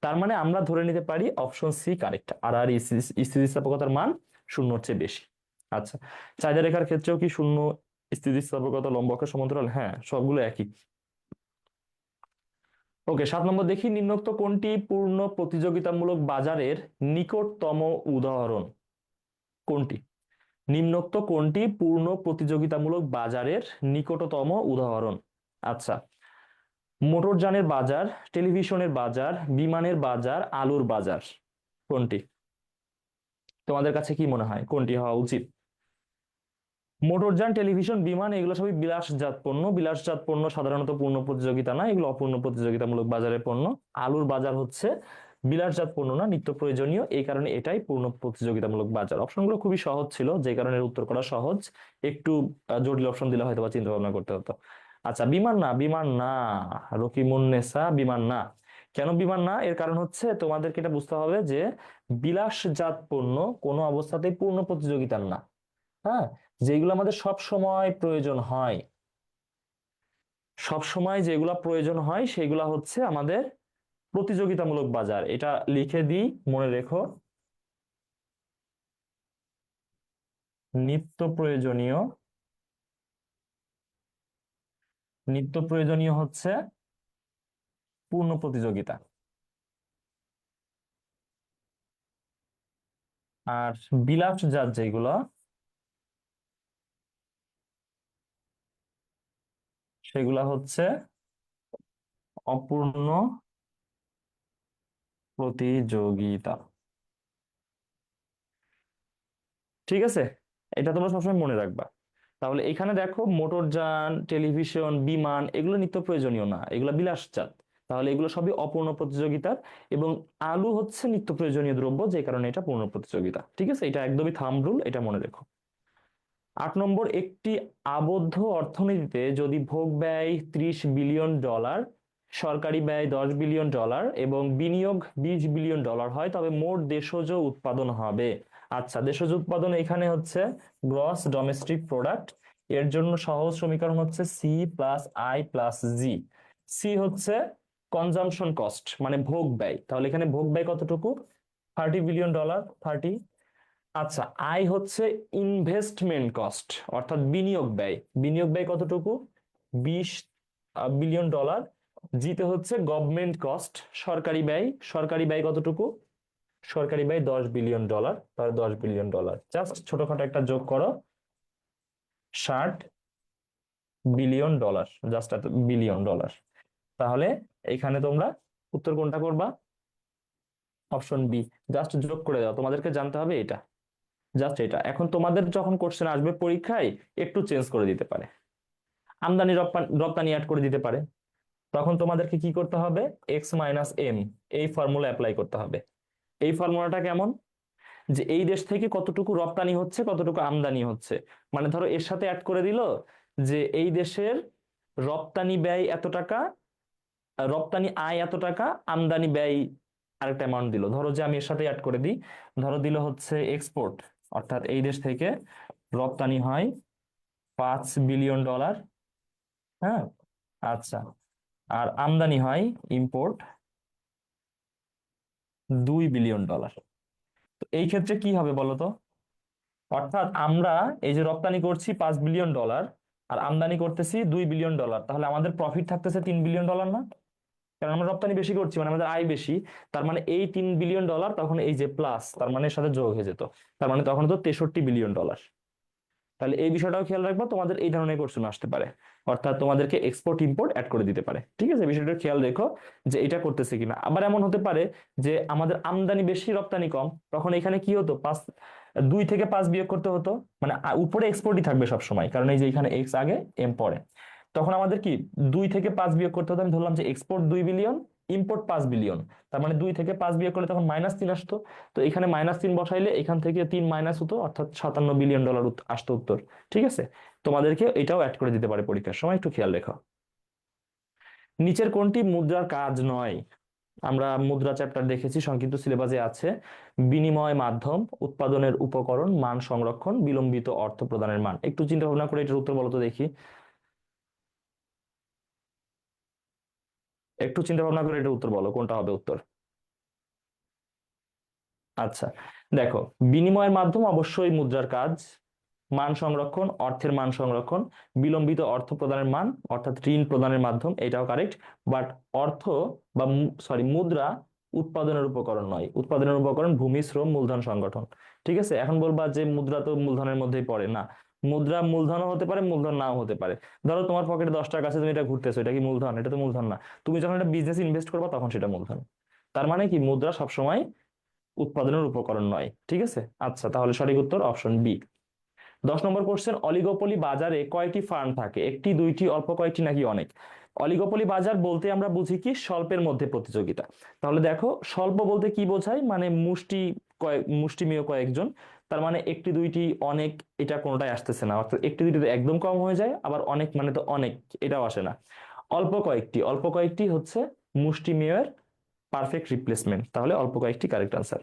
তার মানে আমরা ধরে নিতে পারি অপশন সি কারেক্ট, আর আর স্থিতিস্থাপকতার মান শূন্যর চেয়ে বেশি। আচ্ছা, চাহিদা রেখার ক্ষেত্রেও কি শূন্য স্থিতিস্থাপকতা লম্ব অক্ষের সমান্তরাল? হ্যাঁ, সবগুলো একই। ওকে, 7 নম্বর দেখি, নিম্নোক্ত কোনটি পূর্ণ প্রতিযোগিতামূলক বাজারের নিকটতম উদাহরণ? কোনটি? নিম্নোক্ত কোনটি পূর্ণ প্রতিযোগিতামূলক বাজারের নিকটতম উদাহরণ? আচ্ছা, মোটরযানের বাজার, টেলিভিশনের বাজার, বিমানের বাজার, আলুর বাজার, কোনটি? তোমাদের কাছে কি মনে হয় কোনটি হওয়া উচিত? মোটরযান, টেলিভিশন, বিমান এগুলো সবই বিলাসজাত পণ্য। বিলাসজাত পণ্য সাধারণত পূর্ণ প্রতিযোগিতা না, এগুলো অপূর্ণ প্রতিযোগিতামূলক বাজারের পণ্য। আলুর বাজার হচ্ছে বিলাসজাত পণ্য না, নিত্য প্রয়োজনীয়, এই কারণে এটাই পূর্ণ প্রতিযোগিতামূলক বাজার। অপশনগুলো খুবই সহজ ছিল, যে কারণে এর উত্তর করা সহজ। একটু জটিল অপশন দিলে হয়তো বা চিন্তা ভাবনা করতে হতো। আচ্ছা, বিমান না, বিমান না, রকিমুন্নেসা, বিমান না। কেন বিমান না? এর কারণ হচ্ছে তোমাদেরকে এটা বুঝতে হবে যে বিলাসজাত পণ্য কোনো অবস্থাতেই পূর্ণ প্রতিযোগিতার না। হ্যাঁ, যেগুলো আমাদের সব সময় প্রয়োজন হয়, সব সময় যেগুলা প্রয়োজন হয় সেগুলা হচ্ছে আমাদের প্রতিযোগিতামূলক বাজার। এটা লিখে দিই, মনে রেখো। নিত্য প্রয়োজনীয়, নিত্য প্রয়োজনীয় হচ্ছে পূর্ণ প্রতিযোগিতা। আর বিলাসজাত যেগুলো, সেগুলা হচ্ছে অপূর্ণ প্রতিযোগিতা। ঠিক আছে, এটা তোমরা সবসময় মনে রাখবা। তাহলে এখানে দেখো, মোটরযান, টেলিভিশন, বিমান এগুলো নিত্য প্রয়োজনীয় না, এগুলো বিলাসজাত। তাহলে এগুলো সবই অপূর্ণ প্রতিযোগিতার। এবং আলু হচ্ছে নিত্য প্রয়োজনীয় দ্রব্য, যে কারণে এটা পূর্ণ প্রতিযোগিতা। ঠিক আছে, এটা একদমই থাম্ব রুল, এটা মনে রেখো। 8 নম্বর, একটি আবদ্ধ অর্থনীতিতে যদি ভোগ ব্যয় $30 বিলিয়ন, সরকারি ব্যয় $10 বিলিয়ন এবং বিনিয়োগ $20 বিলিয়ন হয়, তবে মোট দেশজ উৎপাদন হবে। আচ্ছা, দেশজ উৎপাদন এখানে হচ্ছে গ্রস ডোমেস্টিক প্রোডাক্ট। এর জন্য সহজ সমীকরণ হচ্ছে C plus I plus G. C হচ্ছে কনজাম্পশন কস্ট, মানে ভোগ ব্যয়। তাহলে এখানে ভোগ ব্যয় কতটুকু? $30 বিলিয়ন, 30। আচ্ছা, আই হচ্ছে ইনভেস্টমেন্ট কস্ট, অর্থাৎ বিনিয়োগ ব্যয়। বিনিয়োগ ব্যয় কতটুকু? $20 বিলিয়ন। জিতে হচ্ছে গভর্নমেন্ট কস্ট, সরকারি ব্যয়। সরকারি ব্যয় কতটুকু? সরকারি ব্যয় $10 বিলিয়ন, তাহলে $10 বিলিয়ন। জাস্ট ছোটখাটো একটা যোগ করো, $60 বিলিয়ন, জাস্ট এত $বিলিয়ন। তাহলে এখানে তোমরা উত্তর কোনটা করবা? অপশন বি, জাস্ট যোগ করে দাও। তোমাদেরকে জানতে হবে এটা, জাস্ট এটা। এখন তোমাদের যখন কোশ্চেন আসবে পরীক্ষায়, একটু চেঞ্জ করে দিতে পারে, আমদানি রপ্তানি অ্যাড করে দিতে পারে। তখন তোমাদেরকে কি করতে হবে? এক্স মাইনাস এম, এই ফর্মুলা অ্যাপ্লাই করতে হবে। এই ফর্মুলাটা কেমন? যে এই দেশ থেকে কতটুকু রপ্তানি হচ্ছে, কতটুকু আমদানি হচ্ছে, মানে ধরো এর সাথে অ্যাড করে দিল যে এই দেশের রপ্তানি ব্যয় এত টাকা, রপ্তানি আয় এত টাকা, আমদানি ব্যয় আরেকটা অ্যামাউন্ট দিল। ধরো যে আমি এর সাথে অ্যাড করে দিই, ধরো দিল হচ্ছে এক্সপোর্ট, অর্থাৎ এই দেশ থেকে রপ্তানি হয় $5 বিলিয়ন। হ্যাঁ, আচ্ছা, আর আমদানি হয় ইম্পোর্ট $2 বিলিয়ন। তো এই ক্ষেত্রে কি হবে বলো তো? অর্থাৎ আমরা এই যে রপ্তানি করছি $5 বিলিয়ন আর আমদানি করতেছি $2 বিলিয়ন, তাহলে আমাদের প্রফিট থাকতেছে $3 বিলিয়ন না? কারণ আমরা রপ্তানি বেশি করছি, মানে আমাদের আয় বেশি। তার মানে এই $3 বিলিয়ন তখন এই যে প্লাস, তার মানে এর সাথে যোগ হয়ে যেত, তার মানে তখন তো $63 বিলিয়ন। তাহলে এই বিষয়টাও খেয়াল রাখবা, তোমাদের এই ধরনের কোশ্চেন আসতে পারে, অর্থাৎ তোমাদেরকে এক্সপোর্ট ইম্পোর্ট অ্যাড করে দিতে পারে। ঠিক আছে, বিষয়টা খেয়াল রেখো যে এটা করতেছে কিনা। আবার এমন হতে পারে যে আমাদের আমদানি বেশি রপ্তানি কম, তখন এখানে কি হতো, 2 থেকে 5 বিয়োগ করতে হতো, মানে উপরে এক্সপোর্টই থাকবে সব সময়, কারণ এই যে এখানে এক্স আগে এম পরে। তখন আমাদের কি 2 থেকে 5 বিয়োগ করতে হতো। আমি ধরলাম যে এক্সপোর্ট 2 বিলিয়ন, ইম্পোর্ট 5 বিলিয়ন, তার মানে 2 থেকে 5 বিয়োগ করলে তখন -3 আসতো। তো এখানে -3 বসাইলে এখান থেকে 3 মাইনাস হতো, অর্থাৎ $57 বিলিয়ন আসতো উত্তর। ঠিক আছে, তোমাদেরকে এটাও অ্যাড করে দিতে পারে পরীক্ষার সময়, একটু খেয়াল রেখো। নিচের কোনটি মুদ্রার কাজ নয়? আমরা মুদ্রা চ্যাপ্টার দেখেছি, সংক্ষিপ্ত সিলেবাসে আছে। বিনিময় মাধ্যম, উৎপাদনের উপকরণ, মান সংরক্ষণ, বিলম্বিত অর্থ প্রদানের মান। একটু চিন্তা ভাবনা করে এটার উত্তর বলো তো দেখি। একটু চিন্তা ভাবনা করে এটার উত্তর বলো, কোনটা হবে উত্তর? আচ্ছা, দেখো, বিনিময়ের মাধ্যম অবশ্যই মুদ্রার কাজ। মান সংরক্ষণ, অর্থের মান সংরক্ষণ। বিলম্বিত অর্থ প্রদানের মান, অর্থাৎ ঋণ প্রদানের মাধ্যম, এটাও কারেক্ট। বাট অর্থ বা সরি মুদ্রা উৎপাদনের উপকরণ নয়। উৎপাদনের উপকরণ ভূমি, শ্রম, মূলধন, সংগঠন। ঠিক আছে, এখন বলবা যে মুদ্রা তো মূলধনের মধ্যেই পড়ে না। মুদ্রা মূলধনও হতে পারে, মূলধন নাও হতে পারে। ধরো তোমার পকেটে 10 টাকা আছে, তুমি এটা ঘুরতেছো, এটা কি মূলধন? এটা তো মূলধন না। তুমি যখন একটা বিজনেস ইনভেস্ট করবা তখন সেটা মূলধন। তার মানে কি, মুদ্রা সবসময় উৎপাদনের উপকরণ নয়। ঠিক আছে, আচ্ছা, তাহলে সঠিক উত্তর অপশন বি। 10 নম্বর কোশ্চেন, অলিগোপলি বাজারে কয়টি ফার্ম থাকে? একটি, দুইটি, অল্প কয়েকটি, নাকি অনেক? অলিগোপলি বাজার বলতে আমরা বুঝি কি, স্বল্পের মধ্যে প্রতিযোগিতা। তাহলে দেখো, স্বল্প বলতে কি বোঝায়, মানে মুষ্টিমেয় কয়েকজন। তার মানে একটি, দুইটি, অনেক, এটা কোনোটাই আসতেছে না। অর্থাৎ একটি দুইটি তো একদম কম হয়ে যায়, আবার অনেক মানে তো অনেক, এটাও আসে না। অল্প কয়েকটি, অল্প কয়েকটি হচ্ছে মুষ্টিমেয়ের পারফেক্ট রিপ্লেসমেন্ট, তাহলে অল্প কয়েকটি কারেক্ট আনসার।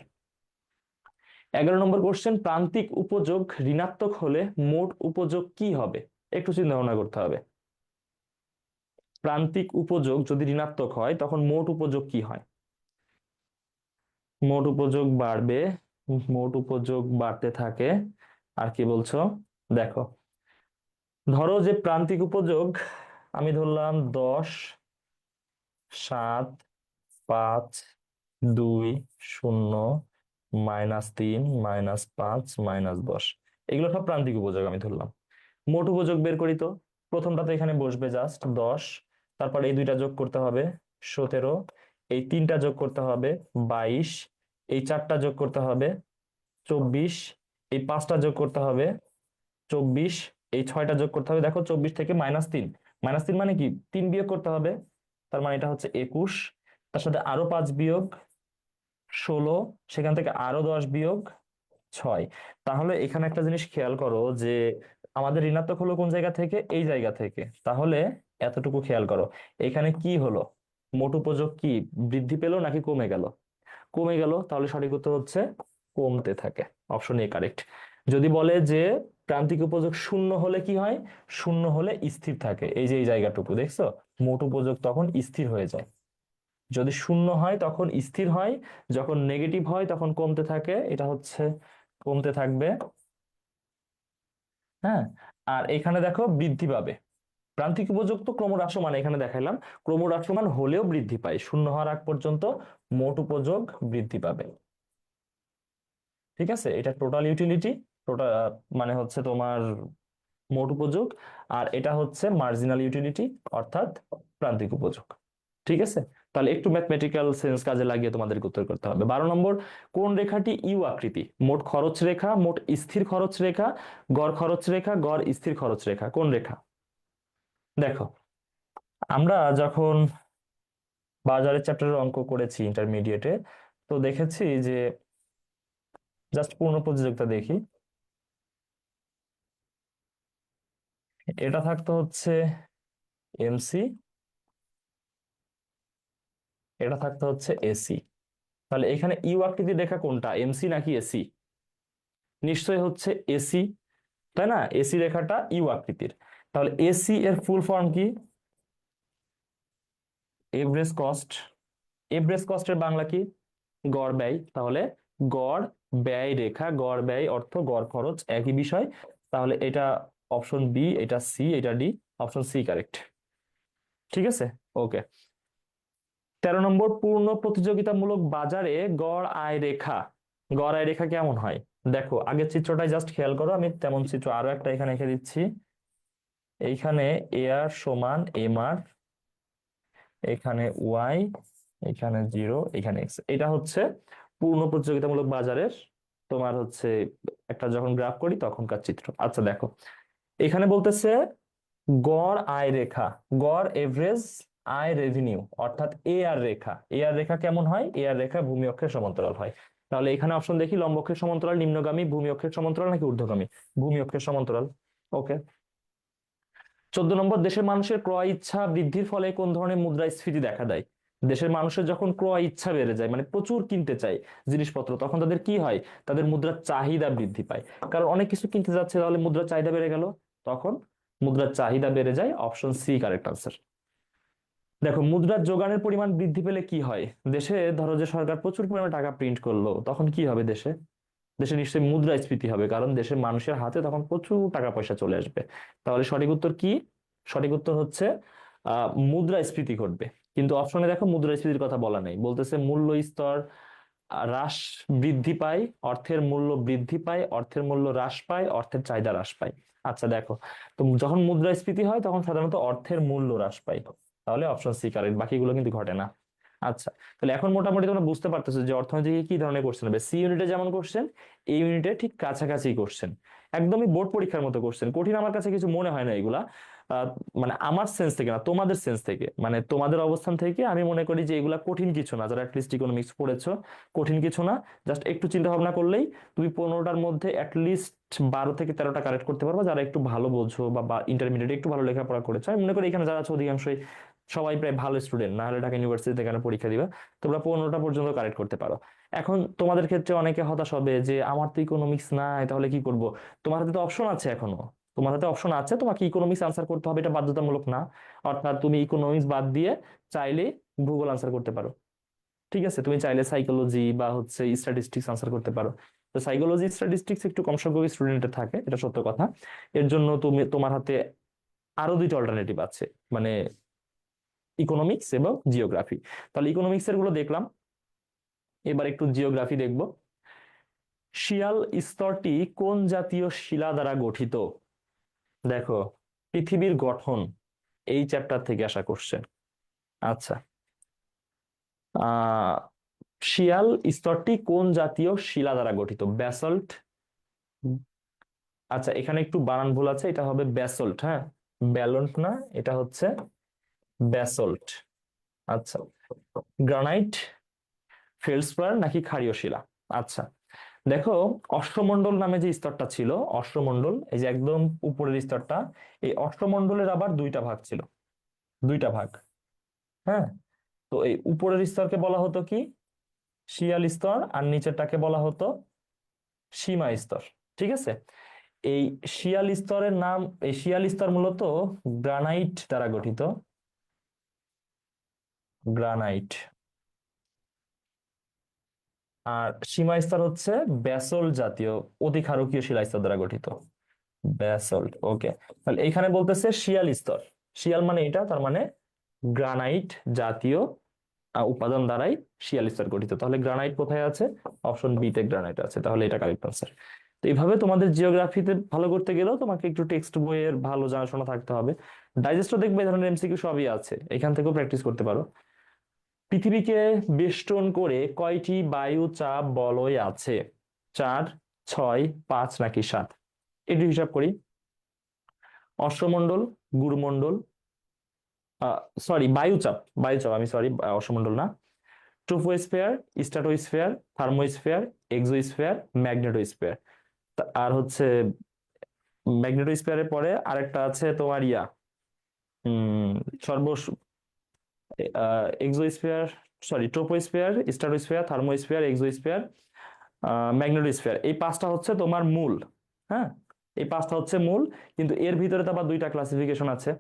11 নম্বর কোশ্চেন, প্রান্তিক উপযোগ ঋণাত্মক হলে মোট উপযোগ কি হবে? একটু চিন্তা ভাবনা করতে হবে। প্রান্তিক উপযোগ যদি ঋণাত্মক হয় তখন মোট উপযোগ কি হয়? মোট উপযোগ বাড়বে, মোট উপযোগ বাড়তে থাকে। আর কি বলছো? দেখো, ধরো যে প্রান্তিক উপযোগ আমি ধরলাম 10, 7, 5, 2, 0, -3, -5, -10, এগুলো সব প্রান্তিক উপযোগ আমি ধরলাম। মোট উপযোগ বের করি তো। প্রথমটা তো এখানে বসবে জাস্ট 10, তারপর এই দুইটা যোগ করতে হবে 17, এই তিনটা যোগ করতে হবে 22, এই চারটা যোগ করতে হবে 24, এই পাঁচটা যোগ করতে হবে 24, এই ছয়টা যোগ করতে হবে। দেখো, 24 থেকে -3, -3 মানে কি, 3 বিয়োগ করতে হবে, তার মানে এটা হচ্ছে 21। তার সাথে আরো 5 বিয়োগ 16, সেখান থেকে আরো 10 বিয়োগ 6। তাহলে এখানে একটা জিনিস খেয়াল করো যে আমাদের ঋণাত্মক হলো কোন জায়গা থেকে, এই জায়গা থেকে। তাহলে এতটুকু খেয়াল করো, এখানে কি হলো, মোট উপযোগ কি বৃদ্ধি পেল নাকি কমে গেল? কমে গেল, তাহলে সঠিক উত্তর হচ্ছে কমতে থাকে, অপশন এ কারেক্ট। যদি বলে যে প্রান্তিক উপযোগ শূন্য হলে কি হয়, শূন্য হলে স্থির থাকে, এই যে এই জায়গাটুকু দেখছো, মোট উপযোগ তখন স্থির হয়ে যায়। যদি শূন্য হয় তখন স্থির হয়, যখন নেগেটিভ হয় তখন কমতে থাকে, এটা হচ্ছে কমতে থাকবে। হ্যাঁ, আর এখানে দেখো বৃদ্ধি পাবে। প্রান্তিক উপযোগ তো ক্রমহ্রাসমান, এখানে দেখাইলাম ক্রমহ্রাসমান হলেও বৃদ্ধি পায়, শূন্য হওয়ার আগ পর্যন্ত মোট উপযোগ বৃদ্ধি পাবে। ঠিক আছে, এটা টোটাল ইউটিলিটি, টোটাল মানে হচ্ছে তোমার মোট উপযোগ। আর এটা হচ্ছে মার্জিনাল ইউটিলিটি, অর্থাৎ প্রান্তিক উপযোগ। ঠিক আছে, তাহলে একটু ম্যাথমেটিক্যাল সেন্স কাজে লাগিয়ে তোমাদেরকে উত্তর করতে হবে। 12 নম্বর, কোন রেখাটি ইউ আকৃতি? মোট খরচ রেখা, মোট স্থির খরচ রেখা, গড় খরচ রেখা, গড় স্থির খরচ রেখা, কোন রেখা? দেখো, আমরা যখন বাজারের চ্যাপ্টারের অঙ্ক করেছি ইন্টারমিডিয়েটে, তো দেখেছি যে, জাস্ট পূর্ণ প্রতিযোগিতা দেখি, এটা থাকতো হচ্ছে এমসি, এটা থাকতো হচ্ছে এসি। তাহলে এখানে ইউ আকৃতির রেখা কোনটা, এমসি নাকি এসি? নিশ্চয়ই হচ্ছে এসি, তাই না? এসি রেখাটা ইউ আকৃতির। তাহলে এসি এর ফুল ফর্ম কি? Average cost. এভারেজ কস্টের বাংলা কি? গড় ব্যয়। তাহলে গড় ব্যয় রেখা, গড় ব্যয় অর্থ গড় খরচ, একই বিষয়। তাহলে এটা অপশন বি, এটা সি, এটা ডি, অপশন সি কারেক্ট। ঠিক আছে, ওকে। 13 নম্বর, পূর্ণ প্রতিযোগিতামূলক বাজারে গড় আয় রেখা, গড় আয় রেখা কেমন হয়? দেখো আগের চিত্রটাই জাস্ট খেয়াল করো, আমি তেমন চিত্র আরো একটা এখানে এঁকে দিচ্ছি। এইখানে এআর সমান এমআর, এখানে ওয়াই, এখানে 0, এখানে এক্স। এটা হচ্ছে পূর্ণ প্রতিযোগিতামূলক বাজারের তোমার হচ্ছে একটা যখন গ্রাফ করি তখনকার চিত্র। আচ্ছা দেখো, এখানে বলতেছে গড় আয় রেখা, গড় এভারেজ আয় রেভিনিউ, অর্থাৎ এ আর রেখা। এ আর রেখা কেমন হয়? এ আর রেখা ভূমি অক্ষের সমান্তরাল হয়। তাহলে এখানে অপশন দেখি, লম্ব অক্ষের সমান্তরাল, নিম্নগামী, ভূমি অক্ষের সমান্তরাল নাকি ঊর্ধ্বগামী? ভূমি অক্ষের সমান্তরাল। ওকে। 14 নম্বর, দেশের মানুষের ক্রয় ইচ্ছা বৃদ্ধির ফলে কোন ধরনের মুদ্রাস্ফীতি দেখা দেয়? দেশের মানুষের যখন ক্রয় ইচ্ছা বেড়ে যায়, মানে প্রচুর কিনতে চায় জিনিসপত্র, তখন তাদের কি হয়? তাদের মুদ্রার চাহিদা বৃদ্ধি পায়। কারণ অনেক কিছু কিনতে যাচ্ছে, তাহলে মুদ্রার চাহিদা বেড়ে গেল, তখন মুদ্রার চাহিদা বেড়ে যায়। Option C correct answer. দেখো, মুদ্রার যোগানের পরিমাণ বৃদ্ধি পেলে কি হয়? দেশে ধরো যে সরকার প্রচুর পরিমাণে টাকা প্রিন্ট করলো, তখন কি হবে দেশে? দেশে নিশ্চয়ই মুদ্রাস্ফীতি হবে, কারণ দেশের মানুষের হাতে তখন প্রচুর টাকা পয়সা চলে আসবে। তাহলে সঠিক উত্তর কি? সঠিক উত্তর হচ্ছে মুদ্রাস্ফীতি ঘটবে। কিন্তু অপশনে দেখো মুদ্রাস্ফীতির কথা বলা নেই, বলতেছে মূল্য স্তর হ্রাস বৃদ্ধি পায়, অর্থের মূল্য বৃদ্ধি পায়, অর্থের মূল্য হ্রাস পায়, অর্থের চাহিদা হ্রাস পায়। আচ্ছা দেখো, তো যখন মুদ্রাস্ফীতি হয় তখন সাধারণত অর্থের মূল্য হ্রাস পায়। তাহলে অপশন সি কারেক্ট, বাকিগুলো কিন্তু ঘটে না। আচ্ছা, তাহলে এখন মোটামুটি তোমরা বুঝতে পারতেছো যে অর্থনীতিকে কি ধরনের কোশ্চেন হবে। সি ইউনিটে যেমন কোশ্চেন, এই ইউনিটে ঠিক কাছাকাছি কোশ্চেন, একদমই বোর্ড পরীক্ষার মতো কোশ্চেন। কঠিন আমার কাছে কিছু মনে হয় না এগুলা। মানে আমার সেন্স থেকে না, তোমাদের সেন্স থেকে, মানে তোমাদের অবস্থান থেকে আমি মনে করি যে এগুলা কঠিন কিছু না। যারা অ্যাটলিস্ট ইকোনমিক্স পড়েছো, কঠিন কিছু না। জাস্ট একটু চিন্তা ভাবনা করলেই তুমি 15টার মধ্যে অ্যাটলিস্ট 12 থেকে 13টা কারেক্ট করতে পারবা, যারা একটু ভালো বোঝো বা ইন্টারমিডিয়েট একটু ভালো লেখাপড়া করেছো। আমি মনে করি এখানে যারা আছে অধিকাংশই সবাই প্রায় ভালো স্টুডেন্ট, না হলে ঢাকা ইউনিভার্সিটিতে এখানে পরীক্ষা দিবা, তোমরা 15টা পর্যন্ত কারেক্ট করতে পারো। এখন তোমাদের ক্ষেত্রে অনেকে হতাশ হবে যে আমার তো ইকোনমিক্স নাই, তাহলে কি করব? তোমার হাতে তো অপশন আছে এখনো, তোমার হাতে অপশন আছে, তোমাকে ইকোনমিক্স আনসার করতে হবে, এটা বাধ্যতামূলক না। অর্থাৎ তুমি ইকোনমিক্স বাদ দিয়ে চাইলে ভূগোল আনসার করতে পারো। ঠিক আছে, তুমি চাইলে সাইকোলজি বা হচ্ছে স্ট্যাটিস্টিক্স আনসার করতে পারো। তো সাইকোলজি স্ট্যাটিস্টিক্স একটু কম সংখ্যক স্টুডেন্টের থাকে, এটা সত্য কথা। এর জন্য তুমি তোমার হাতে আরো দুইটা অল্টারনেটিভ আছে, মানে ইকোনমিক্স এবং জিওগ্রাফি। তাহলে ইকোনমিক্স এর গুলো দেখলাম, এবার একটু জিওগ্রাফি দেখব। শিয়াল স্তরটি কোন জাতীয় শিলা দ্বারা গঠিত? দেখো, পৃথিবীর গঠন এই চ্যাপ্টার থেকে আসা কোশ্চেন। আচ্ছা, আহ শিয়াল স্তরটি কোন জাতীয় শিলা দ্বারা গঠিত? ব্যাসল্ট। আচ্ছা, এখানে একটু বানান ভুল আছে, এটা হবে ব্যাসল্ট, হ্যাঁ, ব্যালন্ট না, এটা হচ্ছে ব্যাসল্ট। আচ্ছা, গ্রানাইট, ফেল্ডস্পার নাকি ক্ষারীয় শিলা? আচ্ছা দেখো, অশ্বমণ্ডল নামে যে স্তরটা ছিল, অশ্বমণ্ডল, এই যে একদম উপরের স্তরটা, এই অশ্বমণ্ডলের আবার দুইটা ভাগ ছিল, দুইটা ভাগ। হ্যাঁ, তো এই উপরের স্তরকে বলা হতো কি? শিয়াল স্তর, আর নিচেরটাকে বলা হতো সীমা স্তর। ঠিক আছে, এই শিয়াল স্তরের নাম, এই শিয়াল স্তর মূলত গ্রানাইট দ্বারা গঠিত, গ্রানাইট। আর সীমা স্তর হচ্ছে ব্যাসল্ট জাতীয় অতি ক্ষারকীয় শিলা স্তর দ্বারা গঠিত, ব্যাসল্ট। ওকে, তাহলে এখানে বলতেছে শিয়াল স্তর, শিয়াল মানে এটা, তার মানে গ্রানাইট জাতীয় উপাদান দ্বারাই শিয়াল স্তর গঠিত। তাহলে গ্রানাইট কোথায় আছে? অপশন বি তে গ্রানাইট আছে, তাহলে এটা কারেক্ট আনসার। তো এইভাবে তোমাদের জিওগ্রাফিতে ভালো করতে গেলেও তোমাকে একটু টেক্সট বইয়ের ভালো জানাশোনা থাকতে হবে। ডাইজেস্টও দেখবে এই ধরনের এমসিকিউ সবই আছে, এখান থেকেও প্র্যাকটিস করতে পারো। পৃথিবীকে বেষ্টন করে কয়টি বায়ু চাপ বলয় আছে? 4, 6, 5 নাকি 7? একটু হিসাব করি। অশ্বমণ্ডল, গুরুমণ্ডল, সরি বায়ুচাপ, বায়ুচাপ, আমি সরি, অশ্বমণ্ডল না। Troposphere, stratosphere, thermosphere, exosphere, magnetosphere. আর হচ্ছে ম্যাগনেটোস্ফিয়ারের পরে আরেকটা আছে তোমার ইয়া, উম সর্ব exosphere, sorry troposphere, stratosphere, thermosphere, exosphere, magnetosphere. এই পাঁচটা হচ্ছে তোমার মূল। হ্যাঁ, এই পাঁচটা হচ্ছে মূল, কিন্তু এর ভিতরে তো আবার দুইটা ক্লাসিফিকেশন আছে।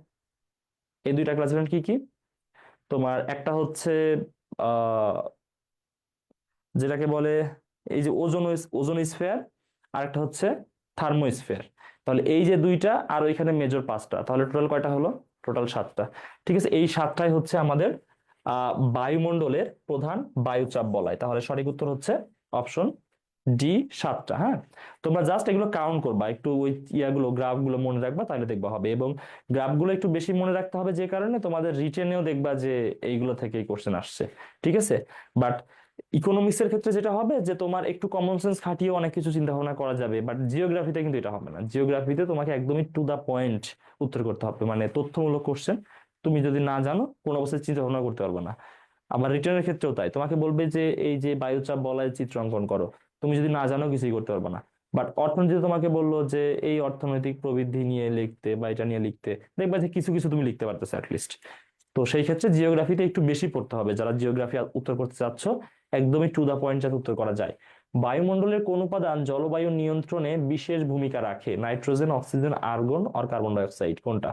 এই দুইটা ক্লাসিফিকেশন কি কি? তোমার একটা হচ্ছে আহ যেটাকে বলে এই যে ওজোন, ওজোন স্ফিয়ার, আর একটা হচ্ছে থার্মোস্ফিয়ার। তাহলে এই যে দুইটা আর ওইখানে মেজর পাঁচটা, তাহলে টোটাল কয়টা হলো? টোটাল 7টা। ঠিক আছে, এই 7টাই হচ্ছে আমাদের বায়ুমণ্ডলের প্রধান বায়ুচাপ বলয়। তাহলে সঠিক উত্তর হচ্ছে অপশন ডি 7টা। হ্যাঁ, তোমরা জাস্ট এগুলো কাউন্ট করবা, একটু ওই ইয়াগুলো গ্রাফগুলো মনে রাখবা, তাহলে দেখবা হবে। এবং গ্রাফগুলো একটু বেশি মনে রাখতে হবে, যে কারণে তোমাদের রিটেনেও দেখবা যে এইগুলো থেকেই কোশ্চেন আসছে, ঠিক আছে। বাট ইকোনমিক্স এর ক্ষেত্রে যেটা হবে যে তোমার একটু কমন সেন্স খাটিয়ে অনেক কিছু চিন্তা ভাবনা করা যাবে, বাট জিওগ্রাফিতে কিন্তু এটা হবে না। জিওগ্রাফিতে তোমাকে একদমই টু দা পয়েন্ট উত্তর করতে হবে, মানে তথ্যমূলক কোশ্চেন। তুমি যদি না জানো, কোনো অবস্থায় চিন্তা ভাবনা করতে পারবে না। আবার রিটার্নের ক্ষেত্রেও তাই, তোমাকে বলবে যে এই যে বায়ুচাপ বলয়ের চিত্র অঙ্কন করো, তুমি যদি না জানো কিছুই করতে পারবে না। বাট অর্থনীতি তোমাকে বললো যে এই অর্থনৈতিক প্রবৃদ্ধি নিয়ে লিখতে বা এটা নিয়ে লিখতে, দেখবা যে কিছু কিছু তুমি লিখতে পারতেছো অ্যাটলিস্ট। তো সেই ক্ষেত্রে জিওগ্রাফিতে একটু বেশি পড়তে হবে, যারা জিওগ্রাফি উত্তর করতে চাচ্ছ, একদমই টু দা পয়েন্ট যাতে উত্তর করা যায়। বায়ুমণ্ডলের কোন উপাদান জলবায়ু নিয়ন্ত্রণে বিশেষ ভূমিকা রাখে? নাইট্রোজেন, অক্সিজেন, আর্গন আর কার্বন ডাই অক্সাইড, কোনটা?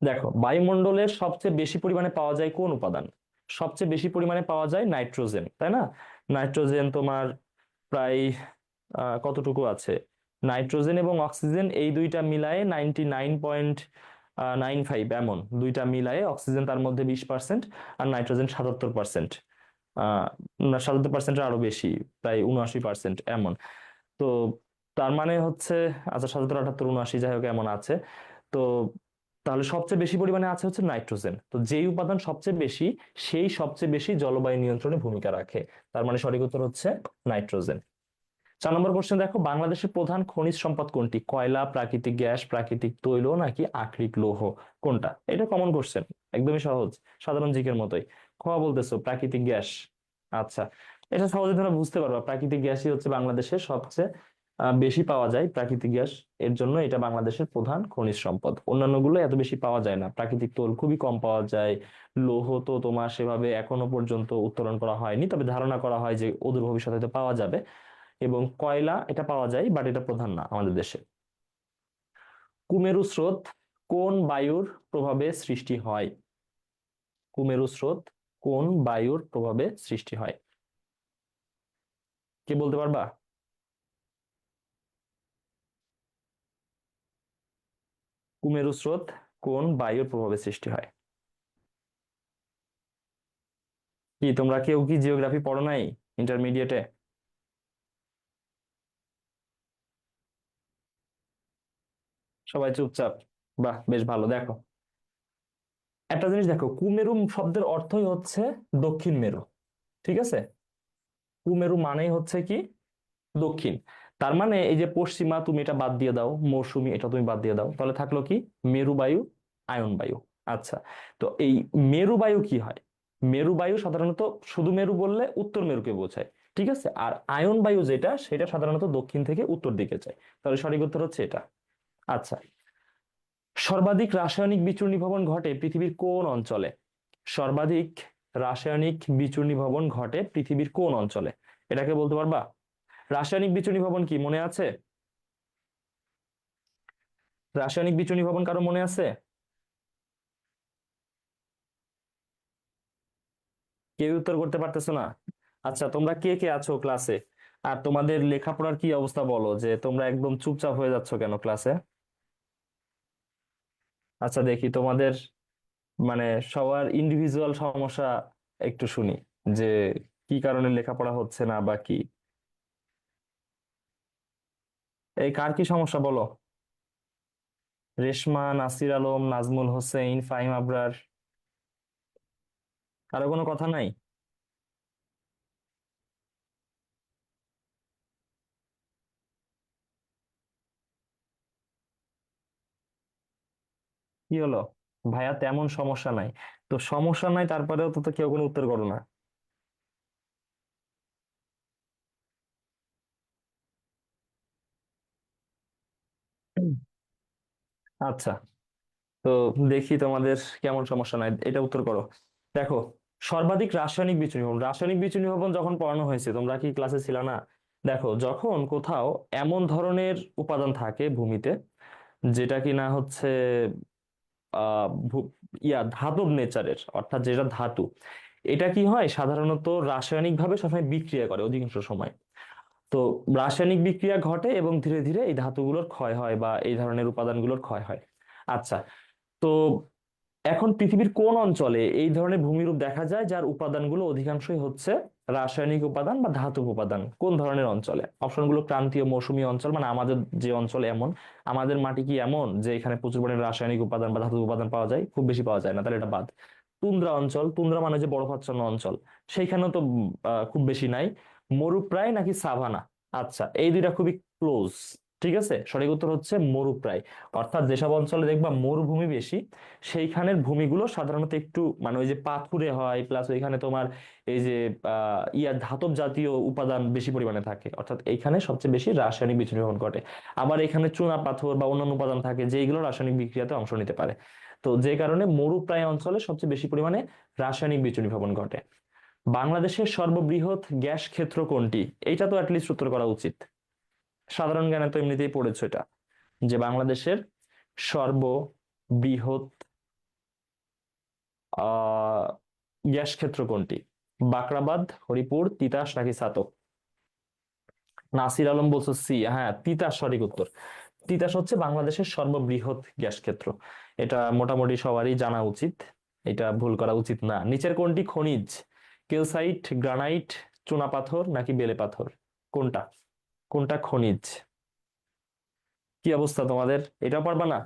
দেখো, বায়ুমণ্ডলের সবচেয়ে বেশি পরিমাণে পাওয়া যায় কোন উপাদান? সবচেয়ে বেশি পরিমাণে পাওয়া যায় নাইট্রোজেন, তাই না? নাইট্রোজেন তোমার প্রায় কতটুকু আছে? নাইট্রোজেন এবং অক্সিজেন এই দুইটা মিলায়ে 99.95, এমন দুইটা মিলায়ে অক্সিজেন তার মধ্যে 20%, আর নাইট্রোজেন 77%। 77%-এর আরো বেশি, প্রায় 79% এমন। তো তার মানে হচ্ছে, আচ্ছা 77, 78, 79, যাই হোক এমন আছে। তো তাহলে সবচেয়ে বেশি পরিমাণে আছে হচ্ছে নাইট্রোজেন। তো যেই উপাদান সবচেয়ে বেশি, সেই সবচেয়ে বেশি জলবায়ু নিয়ন্ত্রণে ভূমিকা রাখে। তার মানে সঠিক উত্তর হচ্ছে নাইট্রোজেন। 4 নম্বর কোশ্চেন দেখো, বাংলাদেশের প্রধান খনিজ সম্পদ কোনটি? কয়লা, প্রাকৃতিক গ্যাস, প্রাকৃতিক তৈল নাকি আকরিক লৌহ, কোনটা? এটা কমন কোশ্চেন, একদমই সহজ, সাধারণ জিকের মতোই। খ বলতেছো প্রাকৃতিক গ্যাস। আচ্ছা, এটা সহজে তোমরা বুঝতে পারবা, প্রাকৃতিক গ্যাসই হচ্ছে বাংলাদেশের সবচেয়ে বেশি পাওয়া যায় প্রাকৃতিক গ্যাস। এর জন্য এটা বাংলাদেশের প্রধান খনিজ সম্পদ। অন্যান্যগুলো এত বেশি পাওয়া যায় না, প্রাকৃতিক তৈল খুবই কম পাওয়া যায়। লৌহ তো তোমার সেভাবে এখনো পর্যন্ত উত্তোলন করা হয়নি, তবে ধারণা করা হয় যে অদূর ভবিষ্যতে হয়তো পাওয়া যাবে। এবং কয়লা এটা পাওয়া যায়, বাট এটা প্রধান না আমাদের দেশে। কুমেরু স্রোত কোন বায়ুর প্রভাবে সৃষ্টি হয়? কুমেরু স্রোত কোন বায়ুর প্রভাবে সৃষ্টি হয়? কে বলতে পারবা? কুমেরু স্রোত কোন বায়ুর প্রভাবে সৃষ্টি হয়? কি তোমরা কেউ কি জিওগ্রাফি পড়ো নাই ইন্টারমিডিয়েটে? সবাই চুপচাপ, বাহ বেশ ভালো। দেখো, একটা জিনিস দেখো, কুমেরু শব্দের অর্থই হচ্ছে দক্ষিণ মেরু, ঠিক আছে? কুমেরু মানেই হচ্ছে কি দক্ষিণ। তার মানে এই যে পশ্চিমা তুমি এটা বাদ দিয়ে দাও, মৌসুমী এটা তুমি বাদ দিয়ে দাও, তাহলে থাকলো কি মেরু বায়ু, আয়ন বায়ু। আচ্ছা, তো এই মেরু বায়ু কি হয়? মেরু বায়ু সাধারণত, শুধু মেরু বললে উত্তর মেরুকে বোঝায়, ঠিক আছে। আর আয়ন বায়ু যেটা, সেটা সাধারণত দক্ষিণ থেকে উত্তর দিকে যায়। তাহলে সঠিক উত্তর হচ্ছে এটা। আচ্ছা, সর্বাধিক রাসায়নিক বিচূর্ণীভবন ঘটে পৃথিবীর কোন অঞ্চলে? সর্বাধিক রাসায়নিক বিচূর্ণীভবন ঘটে পৃথিবীর কোন অঞ্চলে? এটাকে বলতে পারবা? রাসায়নিক বিচূর্ণীভবন কি মনে আছে? রাসায়নিক বিচূর্ণীভবন কারো মনে আছে? কেউ উত্তর করতে পারতেছো না? আচ্ছা, তোমরা কে কে আছো ক্লাসে? আর তোমাদের লেখাপড়ার কি অবস্থা বলো, যে তোমরা একদম চুপচাপ হয়ে যাচ্ছ কেন ক্লাসে? আচ্ছা দেখি তোমাদের, মানে সবার ইন্ডিভিজুয়াল সমস্যা একটু শুনি, যে কি কারণে লেখাপড়া হচ্ছে না বা কি। এই কার কি সমস্যা বলো? রেশমা, নাসির আলম, নাজমুল হোসেন, ফাহিম আবরার, কারো কোনো কথা নাই? কি হলো? ভাইয়া তেমন সমস্যা নাই। তো সমস্যা নাই, তারপরেও তো কেউ কোনো উত্তর করো না। আচ্ছা, তো দেখি তোমাদের কেমন সমস্যা নাই, এটা উত্তর করো। দেখো, সর্বাধিক রাসায়নিক বিচূর্ণীভবন, রাসায়নিক বিচূর্ণীভবন যখন পড়ানো হয়েছে, তোমরা কি ক্লাসে ছিল না? দেখো, যখন কোথাও এমন ধরনের উপাদান থাকে ভূমিতে, যেটা কিনা হচ্ছে আহ ধাতব নেচারের, অর্থাৎ যেটা ধাতু, এটা কি হয় সাধারণত রাসায়নিক ভাবে সবসময় বিক্রিয়া করে অধিকাংশ সময়। তো রাসায়নিক বিক্রিয়া ঘটে এবং ধীরে ধীরে এই ধাতুগুলোর ক্ষয় হয় বা এই ধরনের উপাদানগুলোর ক্ষয় হয়। আচ্ছা, তো এখন পৃথিবীর কোন অঞ্চলে এই ধরনের ভূমিরূপ দেখা যায় যার উপাদানগুলো অধিকাংশই হচ্ছে রাসায়নিক উপাদান বা ধাতব উপাদান কোন ধরনের অঞ্চলে? অপশনগুলো ক্রান্তীয় মৌসুমী অঞ্চল, মানে আমাদের যে অঞ্চল এমন, আমাদের মাটি কি এমন যে এখানে প্রচুর পরিমাণে রাসায়নিক উপাদান বা ধাতব উপাদান পাওয়া যায়? খুব বেশি পাওয়া যায় না, তাহলে এটা বাদ। তুন্দ্রা অঞ্চল, তুন্দ্রা মানে যে বরফাচ্ছন্ন অঞ্চল, সেইখানেও তো খুব বেশি নাই। মরুপ্রায় নাকি সাভানা? আচ্ছা, এই দুইটা খুবই ক্লোজ। ঠিক আছে, সঠিক উত্তর হচ্ছে মরুপ্রায়। অর্থাৎ যেসব অঞ্চলে দেখবা মরুভূমি বেশি, সেইখানের ভূমিগুলো সাধারণত একটু মানে ওই যে পাথুরে হয়, প্লাস ওইখানে তোমার এই যে ধাতব জাতীয় উপাদান বেশি পরিমাণে থাকে, অর্থাৎ এইখানে সবচেয়ে বেশি রাসায়নিক বিচূর্ণীভবন ঘটে। আবার এখানে চুনা পাথর বা অন্যান্য উপাদান থাকে যেগুলো রাসায়নিক বিক্রিয়াতে অংশ নিতে পারে। তো যে কারণে মরুপ্রায় অঞ্চলে সবচেয়ে বেশি পরিমাণে রাসায়নিক বিচূর্ণীভবন ঘটে। বাংলাদেশের সর্ববৃহৎ গ্যাস ক্ষেত্র কোনটি? এইটা তো অ্যাটলিস্ট উত্তর করা উচিত, সাধারণ জ্ঞানে তো এমনিতেই পড়েছো এটা, যে বাংলাদেশের সর্ববৃহৎ আহ গ্যাস ক্ষেত্র কোনটি? বাকরাবাদ, হরিপুর, তিতাস নাকি ছাতক? নাসির আলম বলছো সি, হ্যাঁ তিতাস সঠিক উত্তর। তিতাস হচ্ছে বাংলাদেশের সর্ববৃহৎ গ্যাস ক্ষেত্র, এটা মোটামুটি সবারই জানা উচিত, এটা ভুল করা উচিত না। নিচের কোনটি খনিজ? কেলসাইট, গ্রানাইট, চুনাপাথর নাকি বেলে পাথর? কোনটা কোনটা খনিজ? কি অবস্থা তোমাদের, এটাও পারবা না?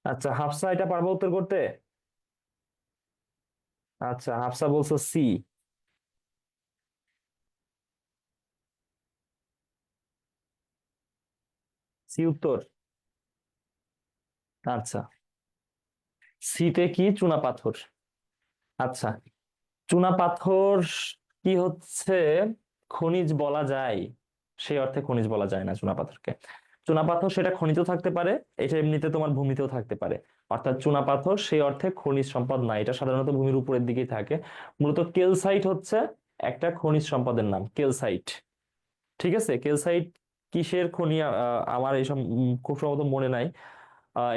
আচ্ছা, হাফসা এটা পারবা উত্তর করতে? আচ্ছা, হাফসা বলছো সি। সি উত্তর? আচ্ছা, সিতে কি চুনাপাথর? আচ্ছা, চুনাপাথর কি হচ্ছে খনিজ বলা যায়? সেই অর্থে খনিজ বলা যায় না চুনাপাথরকে। চুনাপাথর সেটা খনিতেও থাকতে পারে, এটা এমনিতে তোমার ভূমিতেও থাকতে পারে। অর্থাৎ চুনাপাথর সেই অর্থে খনিজ সম্পদ না, এটা সাধারণত ভূমির উপরের দিকেই থাকে। মূলত কেলসাইট হচ্ছে একটা খনিজ সম্পদের নাম, কেলসাইট। ঠিক আছে, কেলসাইট কিসের খনি আমার এইসব খুব সম্ভবত মনে নাই।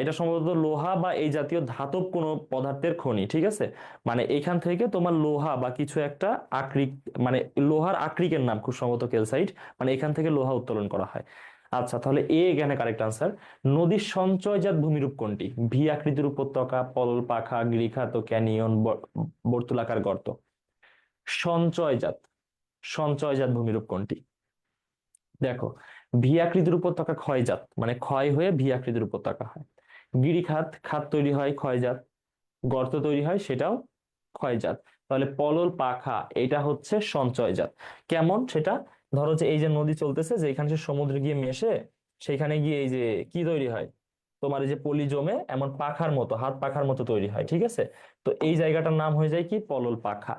এটা সম্ভবত লোহা বা এই জাতীয় ধাতব কোনো পদার্থের খনি। ঠিক আছে, মানে এখান থেকে তোমার লোহা বা কিছু একটা আকরিক, মানে লোহার আকরিকের নাম খুব সম্ভবত ক্যালসাইট, মানে এখান থেকে লোহা উত্তোলন করা হয়। আচ্ছা, তাহলে এ এখানে কারেক্ট আনসার। নদীর সঞ্চয়জাত ভূমিরূপ কোনটি? ভি আকৃতির উপত্যকা, পলল পাখা, গিরিখাত, ক্যানিয়ন, বর্তুলাকার গর্ত? সঞ্চয়জাত, সঞ্চয়জাত ভূমিরূপ কোনটি? দেখো, ভি আকৃতির উপত্যকা ক্ষয়জাত, মানে ক্ষয় হয়ে ভি আকৃতির উপত্যকা হয়। গিরিখাত, খাত তৈরি হয় ক্ষয়জাত। গর্ত তৈরি হয়, সেটাও ক্ষয়জাত। তাহলে পলল পাখা এটা হচ্ছে সঞ্চয়জাত। কেমন সেটা? ধরো যে এই যে নদী চলতেছে, যে এখানে সে সমুদ্রে গিয়ে মেশে, সেখানে গিয়ে এই যে কি তৈরি হয়, তোমার এই যে পলি জমে এমন পাখার মতো, হাত পাখার মতো তৈরি হয়। ঠিক আছে, তো এই জায়গাটার নাম হয়ে যায় কি পলল পাখা।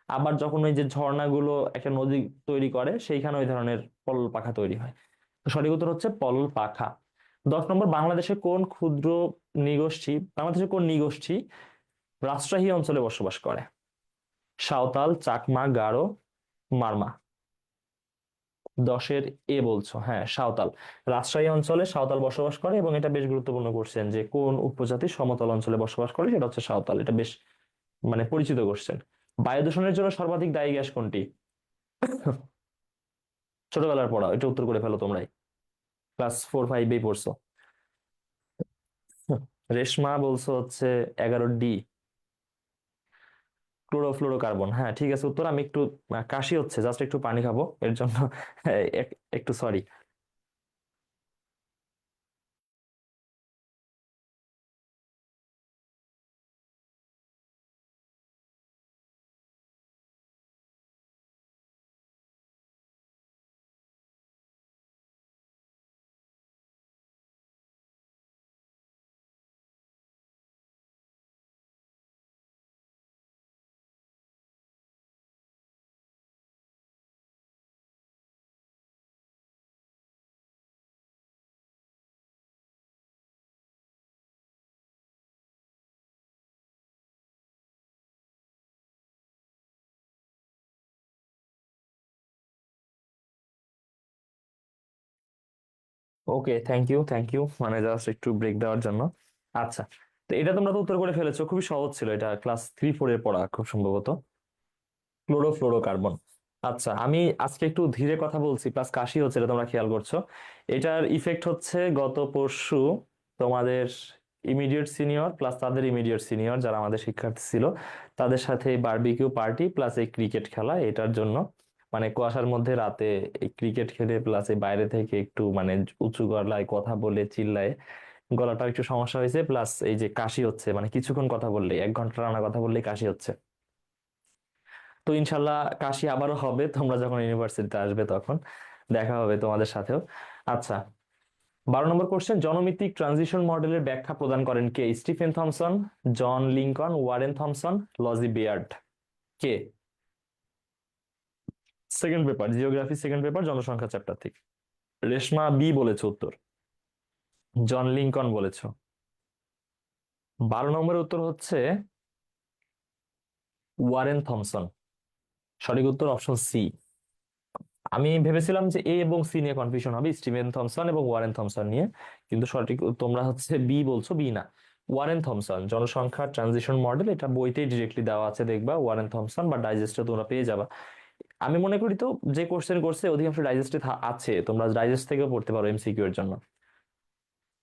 আবার যখন ওই যে ঝর্ণাগুলো একটা নদী তৈরি করে, সেইখানে ওই ধরনের পলল পাখা তৈরি হয়। তো সঠিক উত্তর হচ্ছে পলল পাখা। 10 নম্বর, বাংলাদেশের কোন নিগোষ্ঠী রাজশাহী অঞ্চলে বসবাস করে? সাঁওতাল, চাকমা, গারো, মারমা? 10-এর এ বলছো, হ্যাঁ সাঁওতাল। রাজশাহী অঞ্চলে সাঁওতাল বসবাস করে, এবং এটা বেশ গুরুত্বপূর্ণ কোশ্চেন যে কোন উপজাতি সমতল অঞ্চলে বসবাস করে, সেটা হচ্ছে সাঁওতাল। এটা বেশ মানে পরিচিত কোশ্চেন। বায়ু দূষণের জন্য সর্বাধিক দায়ী গ্যাস কোনটি? ছোটবেলার পড়া, এটা উত্তর করে ফেলো তোমরাই, ক্লাস 4-5 পড়ছো। রেশমা বলছো হচ্ছে 11 ডি, ক্লোরোফ্লোরোকার্বন। হ্যাঁ ঠিক আছে উত্তর। আমি একটু কাশি হচ্ছে, জাস্ট একটু পানি খাবো এর জন্য একটু sorry. Okay, thank you thank you, মানে জাস্ট একটু ব্রেক দেওয়ার জন্য। আচ্ছা, তো এটা তোমরা তো উত্তর করে ফেলেছো, খুবই সহজ ছিল, এটা ক্লাস 3-4 পড়া খুব সম্ভবত, ক্লোরোফ্লোরোকার্বন। আচ্ছা, আমি আজকে একটু ধীরে কথা বলছি, প্লাস কাশি হচ্ছে, এটা তোমরা খেয়াল করছো। এটার ইফেক্ট হচ্ছে গত পরশু তোমাদের ইমিডিয়েট সিনিয়র প্লাস তাদের ইমিডিয়েট সিনিয়র যারা আমাদের শিক্ষার্থী ছিল, তাদের সাথে এই বারবিকিউ পার্টি প্লাস এই ক্রিকেট খেলা, এটার জন্য মানে কুয়াশার মধ্যে রাতে এই ক্রিকেট খেলে প্লাস এই বাইরে থেকে একটু মানে উঁচু গলায় কথা বলে চিল্লায় গলাটা একটু সমস্যা হয়েছে, প্লাস এই যে কাশি হচ্ছে, মানে কিছুক্ষণ কথা বললে 1 ঘন্টা টানা কথা বললেই কাশি হচ্ছে। তো ইনশাল্লাহ কাশি আবারও হবে, তোমরা যখন ইউনিভার্সিটিতে আসবে তখন দেখা হবে তোমাদের সাথেও। আচ্ছা, 12 নম্বর কোশ্চেন, জনমিতিক ট্রানজিশন মডেলের ব্যাখ্যা প্রদান করেন কে? Stephen Thomson, John Lincoln, Warren Thomson, Logie Baird. কে? Second paper, geography second paper, জনসংখ্যা চ্যাপ্টার থেকে। রেশমা বি বলেছে উত্তর, জন লিঙ্কন বলেছো। 12 নম্বরের উত্তর হচ্ছে ওয়ারেন থমসন। সঠিক উত্তর অপশন সি। আমি ভেবেছিলাম যে এ এবং সি নিয়ে কনফিউশন হবে, স্টিভেন থমসন এবং ওয়ারেন থমসন নিয়ে, কিন্তু সঠিক তোমরা হচ্ছে বি বলছো, বি না, ওয়ারেন থমসন। জনসংখ্যা ট্রানজিশন মডেল, এটা বইতেই ডিরেক্টলি দেওয়া আছে, দেখবা ওয়ারেন থমসন, বা ডাইজেস্টে তোমরা পেয়ে যাবা। আমি মনে করি তো যে কোশ্চেন করছে অধিকাংশ ডাইজেস্টে আছে, তোমরা ডাইজেস্ট থেকেও পড়তে পারো এমসিকিউ এর জন্য।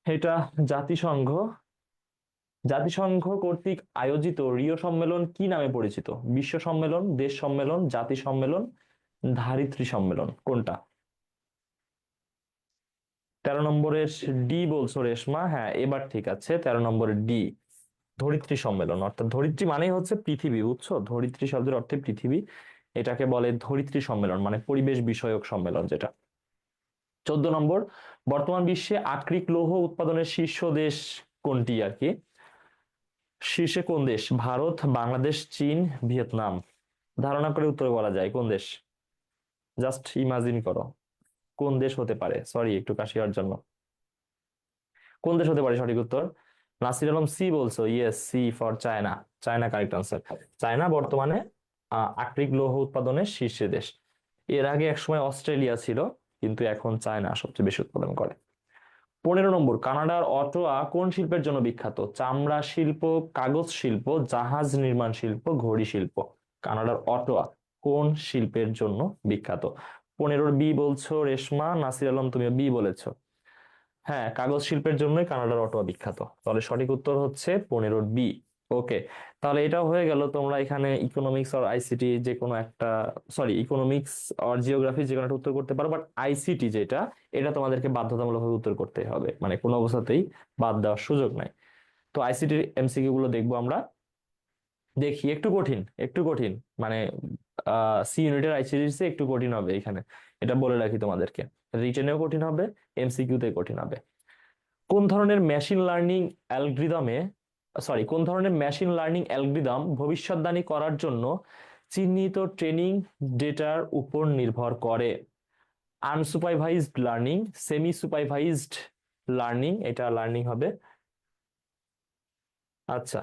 এটা জাতিসংঘ জাতিসংঘ কর্তৃক আয়োজিত রিও সম্মেলন কি নামে পরিচিত? বিশ্ব সম্মেলন, দেশ সম্মেলন, জাতি সম্মেলন, ধারিত্রী সম্মেলন, কোনটা? 13 নম্বরের ডি বলছো রেশমা, হ্যাঁ এবার ঠিক আছে, 13 নম্বরের ডি, ধরিত্রী সম্মেলন। অর্থাৎ ধরিত্রী মানেই হচ্ছে পৃথিবী, বুঝছো, ধরিত্রী শব্দের অর্থে পৃথিবী, এটাকে বলে ধরিত্রী সম্মেলন, মানে পরিবেশ বিষয়ক সম্মেলন যেটা। 14 নম্বর, বর্তমান বিশ্বে আকরিক লৌহ উৎপাদনের শীর্ষ দেশ কোনটি আর কি? শীর্ষে কোন দেশ? ভারত, বাংলাদেশ, চীন, ভিয়েতনাম। ধারণা করে উত্তর বলা যায় কোন দেশ? জাস্ট ইমাজিন করো কোন দেশ হতে পারে। সরি একটু কাশি হওয়ার জন্য। কোন দেশ হতে পারে সঠিক উত্তর? নাসির আলম সি বলছো, yes, C for China. China correct answer. China বর্তমানে আকরিক লৌহ উৎপাদনের শীর্ষে দেশ। এর আগে একসময় অস্ট্রেলিয়া ছিল, কিন্তু এখন চায়না সবচেয়ে বেশি উৎপাদন করে। 15 নম্বর, কানাডার অটোয়া কোন শিল্পের জন্য বিখ্যাত? চামড়া শিল্প, কাগজ শিল্প, জাহাজ নির্মাণ শিল্প, ঘড়ি শিল্প। কানাডার অটোয়া কোন শিল্পের জন্য বিখ্যাত? 15 বি বলছো রেশমা, নাসির আলম তুমিও বি বলেছো। হ্যাঁ, কাগজ শিল্পের জন্যই কানাডার অটোয়া বিখ্যাত। তাহলে সঠিক উত্তর হচ্ছে 15 বি। ওকে, তাহলে এটাও হয়ে গেল। তোমরা এখানে ইকোনমিক্স আর আইসিটি যে কোনো একটা, সরি ইকোনমিক্স আর জিওগ্রাফি যে কোনো একটা উত্তর করতে পারো, বাট আইসিটি যেটা, এটা তোমাদেরকে বাধ্যতামূলকভাবে উত্তর করতেই হবে, মানে কোনো অবস্থাতেই বাদ দেওয়ার সুযোগ নাই। তো আইসিটির এমসিকিউ গুলো দেখবো আমরা। দেখি, একটু কঠিন, একটু কঠিন, মানে সি ইউনিটের আইসিটি একটু কঠিন হবে এখানে, এটা বলে রাখি তোমাদেরকে। রিটেনেও কঠিন হবে, এমসিকিউতে কঠিন হবে। কোন ধরনের মেশিন লার্নিং অ্যালগরিদমে কোন ধরনের মেশিন লার্নিং অ্যালগরিদম ভবিষ্যদ্বাণী করার জন্য চিহ্নিত ট্রেনিং ডেটার উপর নির্ভর করে? Unsupervised learning, semi supervised learning, এটা লার্নিং হবে। আচ্ছা,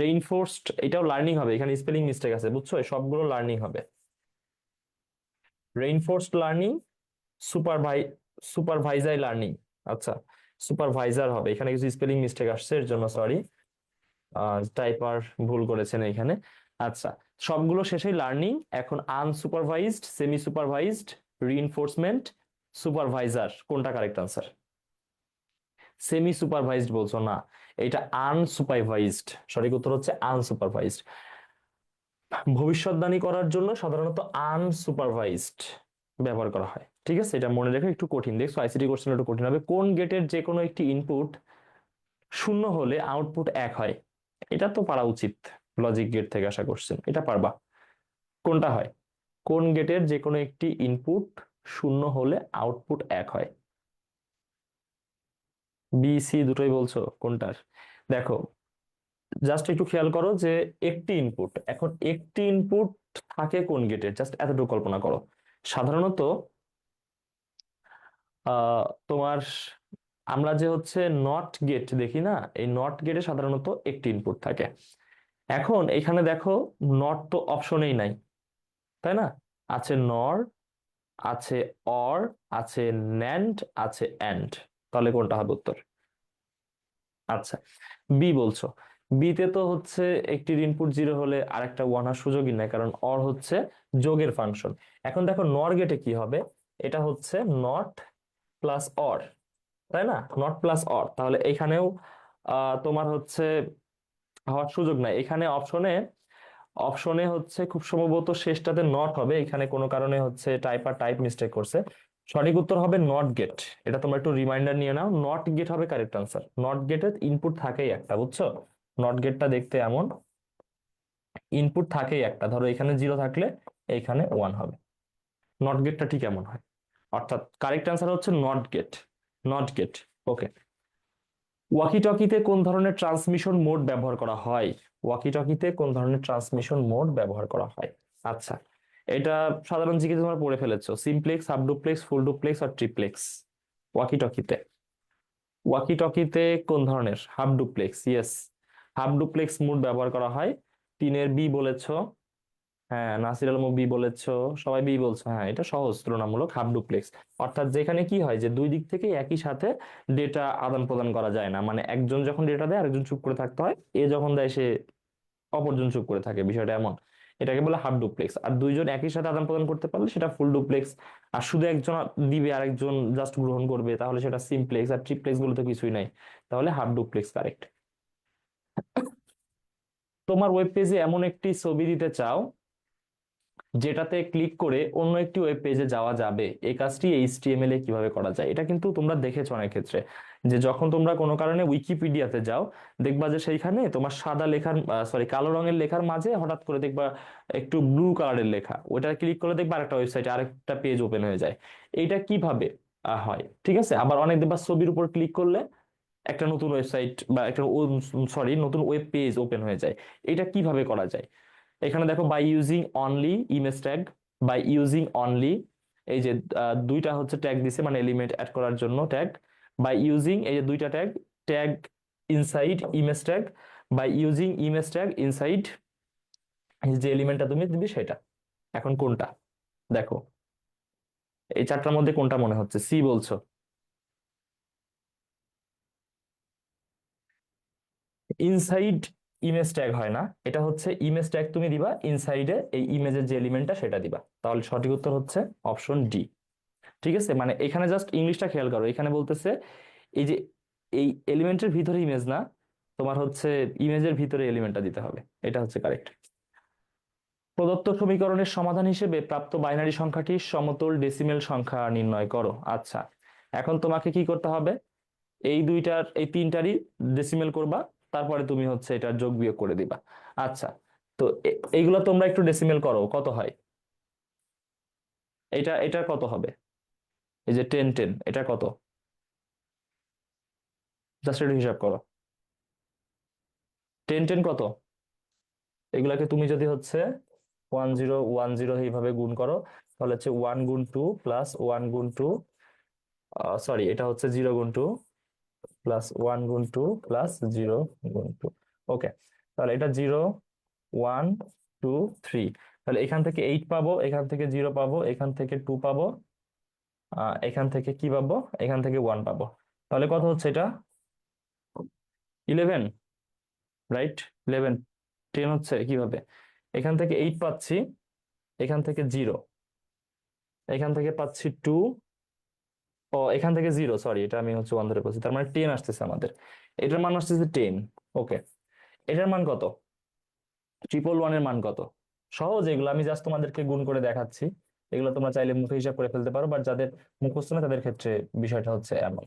রেইনফোর্সড, এটাও লার্নিং হবে, এখানে স্পেলিং মিস্টেক আছে বুঝছো, সবগুলো লার্নিং হবে। Reinforced learning, সুপারভাই supervisor learning. আচ্ছা, সুপারভাইজার হবে, এখানে কিছু স্পেলিং মিস্টেক আসছে, এর জন্য সরি, টাইপার ভুল করেছেন এখানে। আচ্ছা, সবগুলো শেষেই লার্নিং। এখন unsupervised, semi supervised, reinforcement, supervisor, কোনটা কারেক্ট আনসার? সেমি সুপারভাইজড বলছো না, এটা আনসুপারভাইজড, সঠিক উত্তর হচ্ছে আনসুপারভাইজড। ভবিষ্যৎবাণী করার জন্য সাধারণত আনসুপারভাইজড ব্যবহার করা হয়, ঠিক আছে, এটা মনে রেখো। একটু কঠিন, দেখছো আইসিটি কোশ্চেন একটু কঠিন হবে। কোন গেটের যে কোনো একটি ইনপুট শূন্য হলে আউটপুট 1 হয়? এটা তো পারা উচিত, লজিক গেট থেকে আসা কোশ্চেন, এটা পারবা। কোনটা হয়? কোন গেটের যে কোনো একটি ইনপুট শূন্য হলে আউটপুট 1 হয়? বি সি দুটোই বলছো, কোনটার? দেখো, জাস্ট একটু খেয়াল করো যে একটি ইনপুট, এখন একটি ইনপুট থাকে কোন গেটের, জাস্ট এতটুকু কল্পনা করো। সাধারণত তোমার আমরা যে হচ্ছে নট গেট দেখি না, এই নট গেটে সাধারণত একটি ইনপুট থাকে। এখন এখানে দেখো, নট তো অপশনেই নাই, তাই না? আছে নর, আছে অর, আছে ন্যান্ড, আছে অ্যান্ড। তাহলে কোনটা হবে উত্তর? আচ্ছা, বি বলছো। বিতে তো হচ্ছে একটি ইনপুট 0 হলে আরেকটা 1 হওয়ার সুযোগই নাই, কারণ অর হচ্ছে যোগের ফাংশন। এখন দেখো নর গেটে কি হবে, এটা হচ্ছে নট প্লাস অর, তাই না? নট প্লাস অর, তাহলে এখানেও তোমার হচ্ছে হওয়ার সুযোগ নাই। এখানে অপশনে হচ্ছে খুব সম্ভবত শেষটাতে নট হবে, এখানে কোনো কারণে হচ্ছে টাইপ মিস্টেক করছে। সঠিক উত্তর হবে নট গেট। এটা তোমরা একটু রিমাইন্ডার নিয়ে নাও, নট গেট হবে কারেক্ট আনসার। নট গেটের ইনপুট থাকেই একটা, বুঝছো? নট গেটটা দেখতে এমন, ইনপুট থাকেই একটা, ধরো এখানে 0 থাকলে এইখানে 1 হবে। নট গেটটা ঠিক এমন হয়, অর্থাৎ কারেক্ট আনসার হচ্ছে not gate. Not gate. Okay. ওয়াকি টকিতে কোন ধরনের ট্রান্সমিশন মোড ব্যবহার করা হয়? ওয়াকি টকিতে কোন ধরনের ট্রান্সমিশন মোড ব্যবহার করা হয়? আচ্ছা, এটা সাধারণ জিকে তোমরা পড়ে ফেলেছো, simplex, half duplex, full duplex আর ট্রিপ্লেক্স। ওয়াকি টকিতে, ওয়াকি টকিতে কোন ধরনের? Half duplex, yes, half duplex mode ব্যবহার করা হয়। 3-এর বি বলেছো, হ্যাঁ নাসির আলম বি বলেছো, সবাই বি বলছো, হ্যাঁ এটা সহজ তুলনামূলক, হাফ ডুপ্লেক্স। অর্থাৎ যেখানে কি হয় যে দুই দিক থেকে একই সাথে ডেটা আদান প্রদান করা যায় না, মানে একজন যখন ডেটা দেয় আরেকজন চুপ করে থাকতে হয়, এ যখন দেয় সে অপরজন চুপ করে থাকে, বিষয়টা এমন। এটাকে বলে হাফ ডুপ্লেক্স। আর দুইজন একই সাথে আদান প্রদান করতে পারলে সেটা ফুল ডুপ্লেক্স। আর শুধু একজন দিবে আরেকজন জাস্ট গ্রহণ করবে, তাহলে সেটা সিমপ্লেক্স। আর ট্রিপ্লেক্স বলে তো কিছুই নাই, তাহলে হাফ ডুপ্লেক্স কারেক্ট। তোমার ওয়েব পেজে এমন একটি ছবি দিতে চাও যেটাতে ক্লিক করে অন্য একটি ওয়েব পেজে যাওয়া যাবে, এই কাজটি এইচটিএমএল এ কিভাবে করা যায়? এটা কিন্তু তোমরা দেখেছো অনেক ক্ষেত্রে, যে যখন তোমরা কোনো কারণে উইকিপিডিয়াতে যাও, দেখবা যে সেইখানে তোমার সাদা লেখার, সরি কালো রঙের লেখার মাঝে হঠাৎ করে দেখবা একটু ব্লু কালারের লেখা, ওটা ক্লিক করে দেখবা আরেকটা ওয়েবসাইটে আরেকটা পেজ ওপেন হয়ে যায়। এইটা কিভাবে হয়? ঠিক আছে, আবার অনেক দেখবা ছবির উপর ক্লিক করলে একটা নতুন ওয়েবসাইট বা একটা, সরি, নতুন ওয়েব পেজ ওপেন হয়ে যায়। এটা কিভাবে করা যায়? এখানে দেখো, by using only image tag, by using only, এই যে দুইটা হচ্ছে ট্যাগ দিছে, মানে এলিমেন্ট অ্যাড করার জন্য ট্যাগ। বাই ইউজিং, এই যে দুইটা tag, tag inside image tag, by using image tag inside, যে এলিমেন্টটা তুমি দিবে সেটা। এখন কোনটা দেখো, এই চারটার মধ্যে কোনটা মনে হচ্ছে? সি বলছো? ইনসাইড ইমেজ ট্যাগ হয় না, এটা হচ্ছে ইমেজ ট্যাগ তুমি দিবা ইনসাইডে, এই ইমেজের যে এলিমেন্টটা সেটা দিবা, তাহলে সঠিক উত্তর হচ্ছে অপশন ডি। ঠিক আছে, মানে এখানে জাস্ট ইংলিশটা খেয়াল করো, এখানে বলতেছে এই যে এই এলিমেন্টের ভিতরে ইমেজ না, তোমার হচ্ছে ইমেজের ভিতরে এলিমেন্টটা দিতে হবে, এটা হচ্ছে কারেক্ট। প্রদত্ত সমীকরণের সমাধান হিসেবে প্রাপ্ত বাইনারি সংখ্যাটির সমতল ডেসিমেল সংখ্যা নির্ণয় করো। আচ্ছা, এখন তোমাকে কি করতে হবে? এই দুইটার, এই তিনটারই ডেসিমেল করবা, তারপরে তুমি হচ্ছে এটার যোগ বিয়োগ করে দিবা। আচ্ছা, তো এইগুলো তোমরা একটু ডেসিমেল করো, কত হয়? এটা কত হবে? এই যে 10 10, এটা কত? জাস্ট একটু হিসাব করো, 10 10 কত? এগুলাকে তুমি যদি হচ্ছে 1010 এইভাবে গুণ করো, তাহলে হচ্ছে 1 গুণ 2 প্লাস 1 গুণ 2, সরি এটা হচ্ছে 0 গুণ 2 প্লাস 1 গুণ 2 প্লাস 0 গুণ 2। ওকে, তাহলে এটা 0 1 2 3, তাহলে এখান থেকে 8 পাবো, এখান থেকে 0 পাবো, এখান থেকে 2 পাবো, এখান থেকে কি পাবো? এখান থেকে 1 পাবো। তাহলে কত হচ্ছে এটা? 11, রাইট? 11, 10 হচ্ছে কিভাবে? এখান থেকে 8 পাচ্ছি, এখান থেকে 0, এখান থেকে পাচ্ছি 2, ও এখান থেকে 0, সরি এটা আমি হচ্ছে 1 ধরে বলছি, তার মানে 10 আসতেছে আমাদের। এটার মান আসতেছে 10। ওকে, এটার মান কত? 111 এর মান কত? সহজ, এগুলো আমি জাস্ট তোমাদেরকে গুণ করে দেখাচ্ছি, এগুলো তোমরা চাইলে মুখে হিসাব করে ফেলতে পারো, বাট যাদের মুখস্থ না তাদের ক্ষেত্রে বিষয়টা হচ্ছে এমন।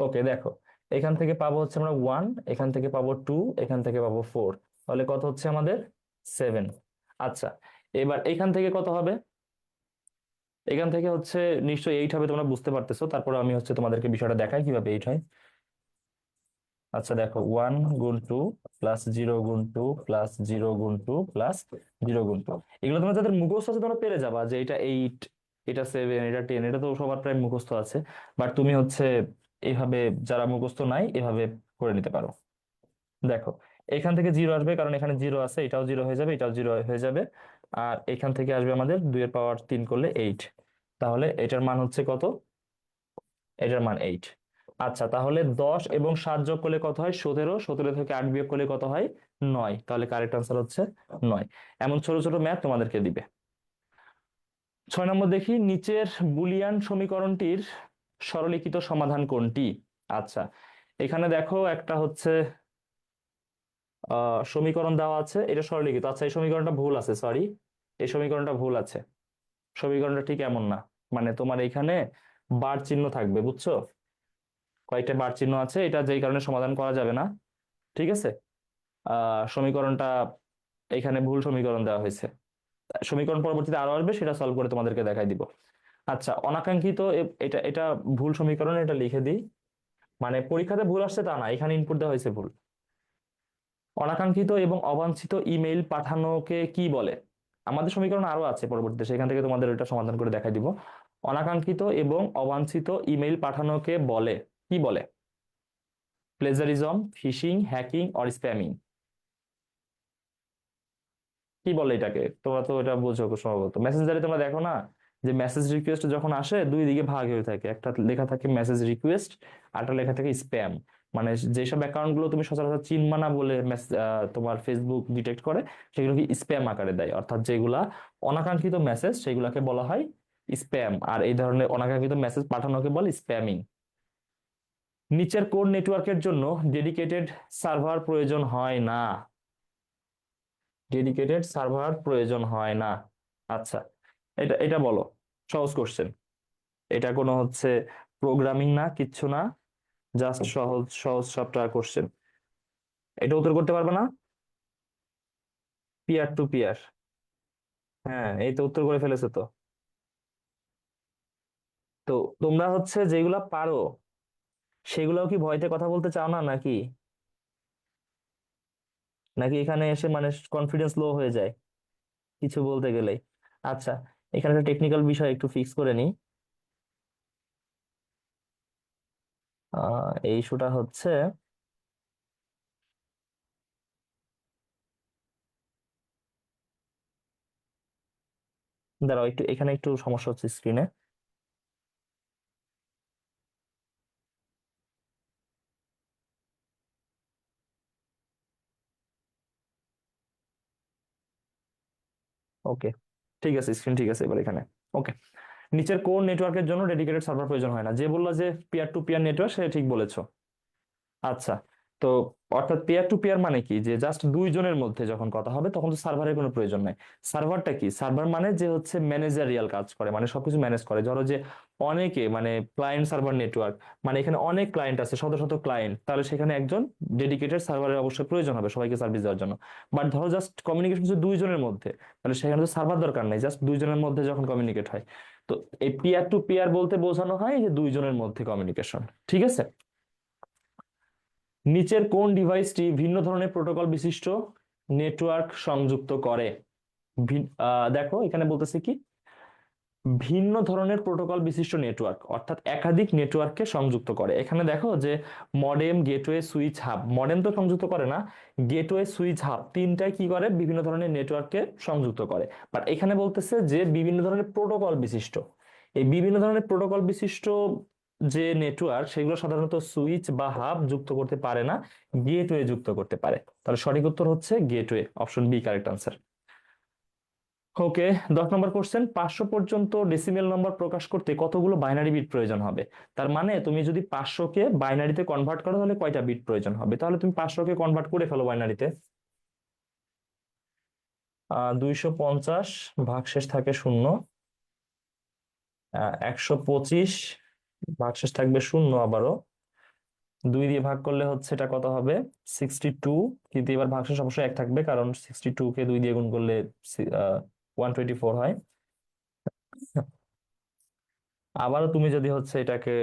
ওকে, দেখো, এখান থেকে পাবো হচ্ছে আমরা 1, এখান থেকে পাবো 2, এখান থেকে পাবো 4, তাহলে কত হচ্ছে আমাদের? 7। আচ্ছা, এবার এখান থেকে কত হবে? এখান থেকে হচ্ছে নিশ্চয়ই 8 হবে, তোমরা বুঝতে পারতেছো, তারপরে আমি হচ্ছে তোমাদেরকে বিষয়টা দেখাই কিভাবে 8 হয়। আচ্ছা দেখো, 1 গুণ 2 প্লাস 0 গুণ 2 প্লাস 0 গুণ 2 প্লাস 0 গুণ 2, এগুলো তোমরা যাদের মুখস্থ আছে তোমরা পেরে যাবা, যে এটা 8, এটা 7, এটা 10, এটা তো সবার প্রায় মুখস্থ আছে। বাট তুমি হচ্ছে এইভাবে, যারা মুখস্থ নাই এভাবে করে নিতে পারো। দেখো, এখান থেকে 0 আসবে কারণ এখানে 0 আছে, এটাও 0 হয়ে যাবে, এটাও 0 হয়ে যাবে। আর এখান থেকে আসবে আমাদের 2 এর পাওয়ার 3 করলে 8, তাহলে এটার মান হচ্ছে কত? এটার মান 8। আচ্ছা, তাহলে 10 এবং 7 যোগ করলে কত হয়? 17, 17 থেকে 8 বিয়োগ করলে কত হয়? 9, তাহলে কারেক্ট আনসার হচ্ছে 9। এমন ছোট ছোট ম্যাথ তোমাদেরকে দিবে। 6 নম্বর দেখি, নিচের বুলিয়ান সমীকরণটির সরলীকৃত সমাধান কোনটি? আচ্ছা, এখানে দেখো একটা হচ্ছে সমীকরণ দেওয়া আছে, এটা সরলীকৃত। আচ্ছা, এই সমীকরণটা ভুল আছে, সরি, এই সমীকরণটা ভুল আছে। সমীকরণটা ঠিক এমন না, মানে তোমার এখানে বার চিহ্ন থাকবে, বুঝছো? কয়েকটা বার চিহ্ন আছে, এটা যেই কারণে সমাধান করা যাবে না। ঠিক আছে, সমীকরণটা এখানে ভুল সমীকরণ দেওয়া হয়েছে। সমীকরণ পরবর্তীতে আরো আসবে, সেটা সলভ করে তোমাদেরকে দেখাই দিব। আচ্ছা, অনাকাঙ্ক্ষিত এটা এটা ভুল সমীকরণ, এটা লিখে দিই। মানে পরীক্ষাতে ভুল আসছে তা না, এখানে ইনপুট দেওয়া হয়েছে ভুল। অনাকাঙ্ক্ষিত এবং অবাঞ্ছিত ইমেইল পাঠানোকে কি বলে? আমাদের সমীকরণ আরো আছে পরবর্তীতে, সেখান থেকে তোমাদের ওইটা সমাধান করে দেখাই দিব। অনাকাঙ্ক্ষিত এবং অবাঞ্ছিত ইমেইল পাঠানোকে বলে, কি বলে? Plagiarism, phishing, hacking or spamming, কি বলে এটাকে? তোমরা তো এটা বুঝো সম্ভবত। মেসেঞ্জারে তোমরা দেখো না, যে মেসেজ রিকোয়েস্ট যখন আসে দুই দিকে ভাগ হয়ে থাকে, একটা লেখা থাকে মেসেজ রিকোয়েস্ট, আরটা লেখা থাকে স্প্যাম। মানে যেসব অ্যাকাউন্ট গুলো তুমি সচরাচর চিনবা না বলে তোমার ফেসবুক ডিটেক্ট করে, সেগুলোকে স্প্যাম আকারে দেয়। অর্থাৎ যেগুলা অনাকাঙ্ক্ষিত মেসেজ সেগুলোকে বলা হয় স্প্যাম, আর এই ধরনের অনাকাঙ্ক্ষিত মেসেজ পাঠানোকে বলে স্প্যামিং। নিচের কোড নেটওয়ার্কের জন্য ডেডিকেটেড সার্ভার প্রয়োজন হয় না? ডেডিকেটেড সার্ভার প্রয়োজন হয় না। আচ্ছা, এটা এটা বলো, সহজ কোশ্চেন। এটা কোনো হচ্ছে প্রোগ্রামিং না, কিচ্ছু না, জাস্ট সহজ সহজ সফটওয়্যার কোশ্চেন। এটা উত্তর করতে পারবে না? পিয়ার টু পিয়ার, হ্যাঁ এই তো উত্তর করে ফেলেছে তো। তো তোমরা হচ্ছে যেগুলা পারো সেগুলাও কি ভয়তে কথা বলতে চাও না নাকি? নাকি এখানে এসে মানে কনফিডেন্স লো হয়ে যায় কিছু বলতে গেলেই? আচ্ছা, এখানে একটা টেকনিক্যাল বিষয় একটু ফিক্স করে নিই। এই ইস্যুটা হচ্ছে, দাঁড়াও একটু, এখানে একটু সমস্যা হচ্ছে স্ক্রিনে। ওকে, ঠিক আছে, স্ক্রিন ঠিক আছে এবার এখানে। ওকে, নিচের কোন নেটওয়ার্কের জন্য ডেডিকেটেড সার্ভার প্রয়োজন হয় না? যে বললো যে পিয়ার টু পিয়ার নেটওয়ার্ক, সে ঠিক বলেছো। আচ্ছা, তো অর্থাৎ পেয়ার টু পেয়ার মানে কি, যে জাস্ট দুইজনের মধ্যে যখন কথা হবে তখন তো সার্ভারের কোনো প্রয়োজন নাই। সার্ভারটা কি? সার্ভার মানে যে হচ্ছে ম্যানেজারিয়াল কাজ করে, মানে সবকিছু ম্যানেজ করে। ধরো যে অনেকে মানে ক্লায়েন্ট সার্ভার নেটওয়ার্ক, মানে এখানে অনেক ক্লায়েন্ট আছে, শত শত ক্লায়েন্ট, তাহলে সেখানে একজন ডেডিকেটেড সার্ভারের অবশ্যই প্রয়োজন হবে সবাইকে সার্ভিস দেওয়ার জন্য। বাট ধরো জাস্ট কমিউনিকেশন হচ্ছে দুইজনের মধ্যে, তাহলে সেখানে তো সার্ভার দরকার নাই, জাস্ট দুইজনের মধ্যে যখন কমিউনিকেট হয়। তো এই পিয়ার টু পিয়ার বলতে বোঝানো হয় যে দুইজনের মধ্যে কমিউনিকেশন। ঠিক আছে, নিচের কোন ডিভাইসটি ভিন্ন ধরনের প্রোটোকল বিশিষ্ট নেটওয়ার্ক সংযুক্ত করে? দেখো এখানে বলতেছে কি, ভিন্ন ধরনের প্রোটোকল বিশিষ্ট নেটওয়ার্ক, অর্থাৎ একাধিক নেটওয়ার্ককে সংযুক্ত করে। এখানে দেখো যে modem, gateway, switch, hub. Modem তো সংযুক্ত করে না, গেটওয়ে, সুইচ, হাব তিনটাই কি করে? বিভিন্ন ধরনের নেটওয়ার্ককে সংযুক্ত করে। বাট এখানে বলতেছে যে বিভিন্ন ধরনের প্রোটোকল বিশিষ্ট। এই বিভিন্ন ধরনের প্রোটোকল বিশিষ্ট যে নেটওয়ার্ক, সেগুলো সাধারণত সুইচ বা হাব যুক্ত করতে পারে না, গেটওয়ে যুক্ত করতে পারে। তাহলে সঠিক উত্তর হচ্ছে gateway, option B correct answer. Okay, 10 নম্বর কোশ্চেন, 500 পর্যন্ত ডেসিমেল নম্বর প্রকাশ করতে কতগুলো বাইনারি বিট প্রয়োজন হবে? তার মানে তুমি যদি 500 কে বাইনারিতে কনভার্ট করো তাহলে কয়টা বিট প্রয়োজন হবে? তাহলে তুমি 500 কে কনভার্ট করে ফেলো বাইনারিতে। 250 ভাগশেষ থাকে শূন্য, 125 ভাগশেষ থাকবে শূন্য আবারও, 2 দিয়ে ভাগ করলে হচ্ছে এটা কত হবে? 62। কিন্তু এবার ভাগশেষ অবশ্যই এক থাকবে, কারণ 62 কে 2 দিয়ে গুণ করলে 124 হয়। আবারও তুমি যদি হচ্ছে এটাকে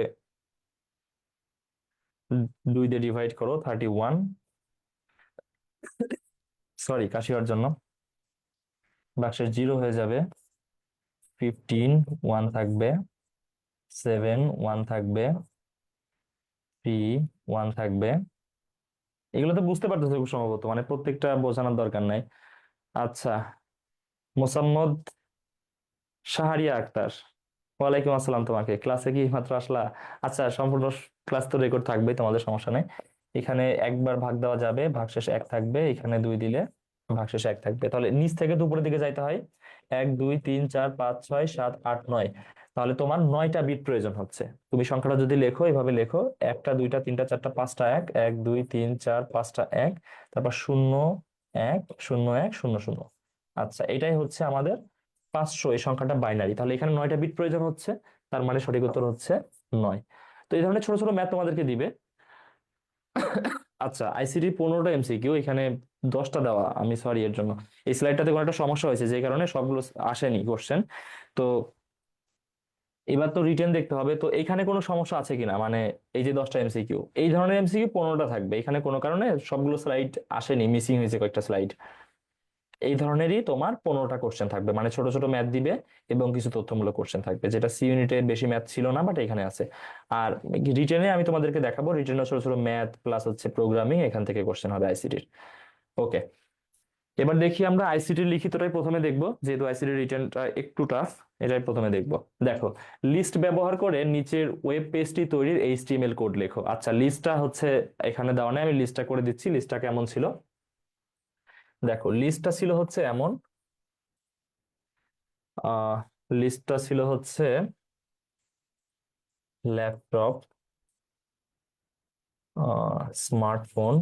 2 দিয়ে ডিভাইড করো, 31, সরি কাশি হওয়ার জন্য, বাক্সের 0 হয়ে যাবে, 15 1 থাকবে, 7 1 থাকবে, 3 1 থাকবে। এগুলো তো বুঝতে পারতেছো খুব সম্ভবত, মানে প্রত্যেকটা বোঝানোর দরকার নাই। আচ্ছা, মোসাম্মদ শাহরিয়া আক্তার, ওয়ালাইকুম আসসালাম। তোমাকে ক্লাসে কি মাত্র আসলা? আচ্ছা, সম্পূর্ণ ক্লাস তো রেকর্ড থাকবে, তোমাদের সমস্যা নেই। এখানে একবার ভাগ দেওয়া যাবে, ভাগশেষ এক থাকবে, এখানে 2 দিলে ভাগশেষ এক থাকবে। তাহলে নিচ থেকে তো উপরের দিকে যাইতে হয়, 1 2 3 4 5 6 7 8 9। তাহলে তোমার 9টা বিট প্রয়োজন হচ্ছে। তুমি সংখ্যাটা যদি লেখো, এভাবে লেখো, 1টা 2টা 3টা 4টা 5টা 1, 1 2 3 4 5টা 1, তারপর 0 1 0 1 0 0। আচ্ছা, এটাই হচ্ছে আমাদের 500, এই সংখ্যাটা বাইনারি। তাহলে এখানে 9টা বিট প্রয়োজন হচ্ছে, তার মানে সঠিক উত্তর হচ্ছে 9। তো এই ধরনের ছোট ছোট ম্যাথ তোমাদেরকে দিবে। আচ্ছা, আইসিটি 15টা এমসিকিউ, এখানে 10টা দেওয়া, আমি সরি এর জন্য। এই স্লাইডটাতে কোনো একটা সমস্যা হয়েছে, যে কারণে সবগুলো আসেনি কোশ্চেন। তো এবার তো রিটেন দেখতে হবে, তো এখানে কোনো সমস্যা আছে কিনা, মানে এই যে 10টা এমসিকিউ, এই ধরনের এমসিকিউ 15টা থাকবে, এখানে কোনো কারণে সবগুলো স্লাইড আসেনি, মিসিং হয়েছে কয়েকটা স্লাইড। এই ধরনেরই তোমার 15টা কোশ্চেন থাকবে, মানে ছোট ছোট ম্যাথ দিবে এবং কিছু তথ্যমূলক কোশ্চেন থাকবে, যেটা সি ইউনিটে বেশি ম্যাথ ছিল না, বাট এখানে আছে। আর রিটেনে আমি তোমাদেরকে দেখাবো, রিটেনে ছোট ছোট ম্যাথ প্লাস হচ্ছে প্রোগ্রামিং, এখান থেকে কোশ্চেন হবে আইসিটির। ওকে, এবার দেখি আমরা আইসিটির লিখিতটাই প্রথমে দেখবো, যেহেতু আইসিটির রিটেনটা একটু টাফ, এটাই প্রথমে দেখবো। দেখো, লিস্ট ব্যবহার করে নিচের ওয়েব পেজটি তৈরির এইচটিএমএল কোড লেখো। আচ্ছা, লিস্টটা হচ্ছে এখানে দেওয়া নেই, আমি লিস্টটা করে দিচ্ছি। লিস্টটা কেমন ছিল দেখো, লিস্টটা ছিল হচ্ছে এমন, আহ লিস্টটা ছিল হচ্ছে ল্যাপটপ, স্মার্টফোন,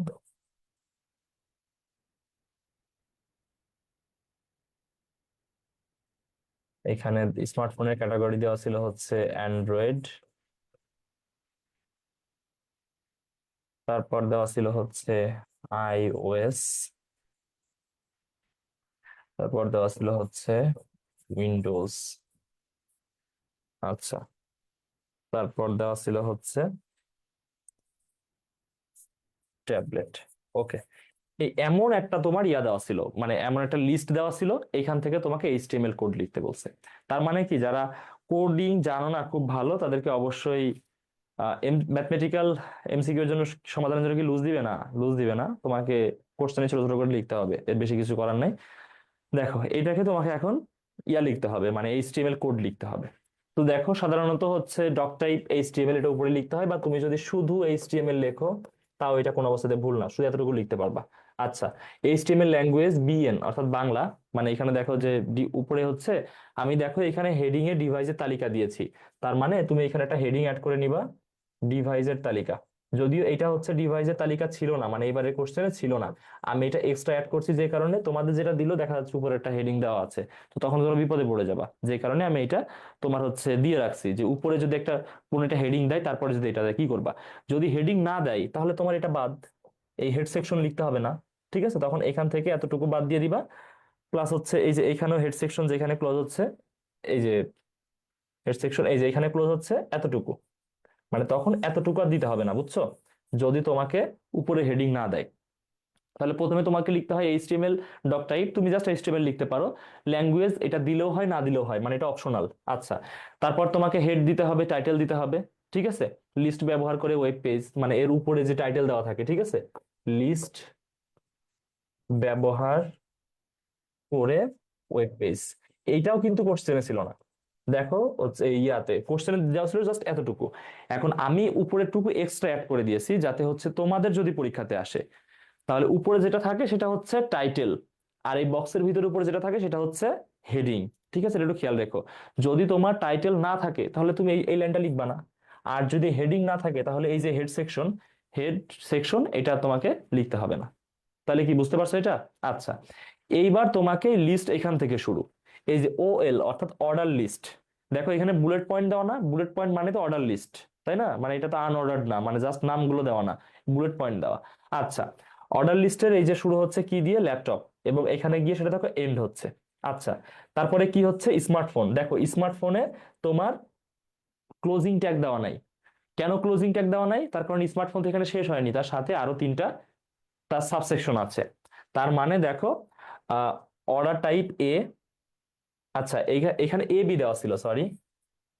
এখানে স্মার্টফোনের ক্যাটাগরি দেওয়া ছিল হচ্ছে অ্যান্ড্রয়েড, তারপর দেওয়া ছিল হচ্ছে আইওএস, তারপর দেওয়া ছিল হচ্ছে উইন্ডোজ। আচ্ছা, তারপর দেওয়া ছিল হচ্ছে ট্যাবলেট। ওকে, এই এমন একটা তোমার ইয়া দেওয়া ছিল, মানে এমন একটা লিস্ট দেওয়া ছিল, এখান থেকে তোমাকে এইচটিএমএল কোড লিখতে বলছে। তার মানে কি, যারা কোডিং জানো না খুব ভালো, তাদেরকে অবশ্যই ম্যাথমেটিক্যাল এমসিকিউ এর জন্য, সমাধানের জন্য কি লুজ দিবে না, লুজ দিবে না, তোমাকে কোশ্চেনে ছোট ছোট করে লিখতে হবে, এর বেশি কিছু করার নাই। দেখো, এটাকে তোমাকে এখন ইয়া লিখতে হবে, মানে এইচটিএমএল কোড লিখতে হবে। তো দেখো, সাধারণত হচ্ছে ডক টাইপ এইচটিএমএল এটা উপরে লিখতে হয়, বা তুমি যদি শুধু এইচটিএমএল লেখো তাও এটা কোনো অবস্থাতে ভুল না, শুধু এতটুকু লিখতে পারবা। আচ্ছা, এইচটিএমএল ল্যাঙ্গুয়েজ বিএন অর্থাৎ বাংলা, মানে এখানে দেখো যে উপরে হচ্ছে, আমি দেখো এখানে হেডিং এ ডিভাইসের তালিকা দিয়েছি, তার মানে তুমি এখানে একটা হেডিং অ্যাড করে নিবা, ডিভাইসের তালিকা। যদিও এটা হচ্ছে ডিভাইসের তালিকা ছিল না, মানে এবারে কোশ্চেনে ছিল না, আমি এটা এক্সট্রা অ্যাড করছি, যে কারণে তোমাদের যেটা দিল দেখা যাচ্ছে উপরে একটা হেডিং দেওয়া আছে, তো তখন তোমরা বিপদে পড়ে যাবা, যে কারণে আমি এটা তোমার হচ্ছে দিয়ে রাখছি, যে উপরে যদি একটা কোনো একটা হেডিং দেয়, তারপরে যদি এটা দেয় কি করবা। যদি হেডিং না দেয় তাহলে তোমার এটা বাদ, এই হেড সেকশন লিখতে হবে না। ঠিক আছে, তখন এখান থেকে এতটুকু বাদ দিয়ে দিবা। প্লাস হচ্ছে এই যে এখানেও হেড সেকশন যেখানে ক্লোজ হচ্ছে, এই যে হেড সেকশন এই যে এখানে ক্লোজ হচ্ছে এতটুকু, মানে তখন এতটুকু আর দিতে হবে না, বুঝছো, যদি তোমাকে উপরে হেডিং না দেয়। তাহলে প্রথমে তোমাকে লিখতে হয় এইচটিএমএল ডক টাইপ, তুমি জাস্ট এইচটিএমএল লিখতে পারো। ল্যাঙ্গুয়েজ এটা দিলেও হয় না দিলেও হয়, মানে এটা অপশনাল। আচ্ছা, তারপর তোমাকে হেড দিতে হবে, টাইটেল দিতে হবে। ঠিক আছে, লিস্ট ব্যবহার করে ওয়েব পেজ, মানে এর উপরে যে টাইটেল দেওয়া থাকে, ঠিক আছে, লিস্ট ব্যবহার করে ওয়েব পেজ, এইটাও কিন্তু কোশ্চেনে ছিল না। দেখো হচ্ছে ইয়াতে কোশ্চেনে দেওয়া ছিল জাস্ট এতটুকু, এখন আমি উপরের টুকু এক্সট্রা অ্যাড করে দিয়েছি, যাতে হচ্ছে তোমাদের যদি পরীক্ষাতে আসে, তাহলে উপরে যেটা থাকে সেটা হচ্ছে টাইটেল, আর এই বক্সের ভিতরে উপরে যেটা থাকে সেটা হচ্ছে হেডিং। ঠিক আছে, এটা একটু খেয়াল রেখো, যদি তোমার টাইটেল না থাকে তাহলে তুমি এই লাইনটা লিখবা না, আর যদি হেডিং না থাকে তাহলে এই যে হেড সেকশন এটা তোমাকে লিখতে হবে না। তাহলে কি বুঝতে পারছো এটা? আচ্ছা, এইবার তোমাকে লিস্ট এখান থেকে শুরু, এই যে ওএল অর্থাৎ অর্ডার লিস্ট, দেখো এখানে বুলেট পয়েন্ট দেওয়া না, বুলেট পয়েন্ট মানে তো অর্ডার লিস্ট, তাই না, মানে এটা তো আনঅর্ডার্ড না, মানে জাস্ট নামগুলো দেওয়া না, বুলেট পয়েন্ট দেওয়া। আচ্ছা, অর্ডার লিস্টের এই যে শুরু হচ্ছে কি দিয়ে, ল্যাপটপ, এবং এখানে গিয়ে সেটা দেখো এন্ড হচ্ছে। আচ্ছা, তারপরে কি হচ্ছে, স্মার্টফোন, দেখো স্মার্টফোনে তোমার ক্লোজিং ট্যাগ দেওয়া নাই। কেন ক্লোজিং ট্যাগ দেওয়া নাই, তার কারণ স্মার্টফোন তো এখানে শেষ হয়নি, তার সাথে আরো 3টা তার সাবসেকশন আছে। তার মানে দেখো, অর্ডার টাইপ এ, আচ্ছা এখানে এ বি দেওয়া ছিল, সরি,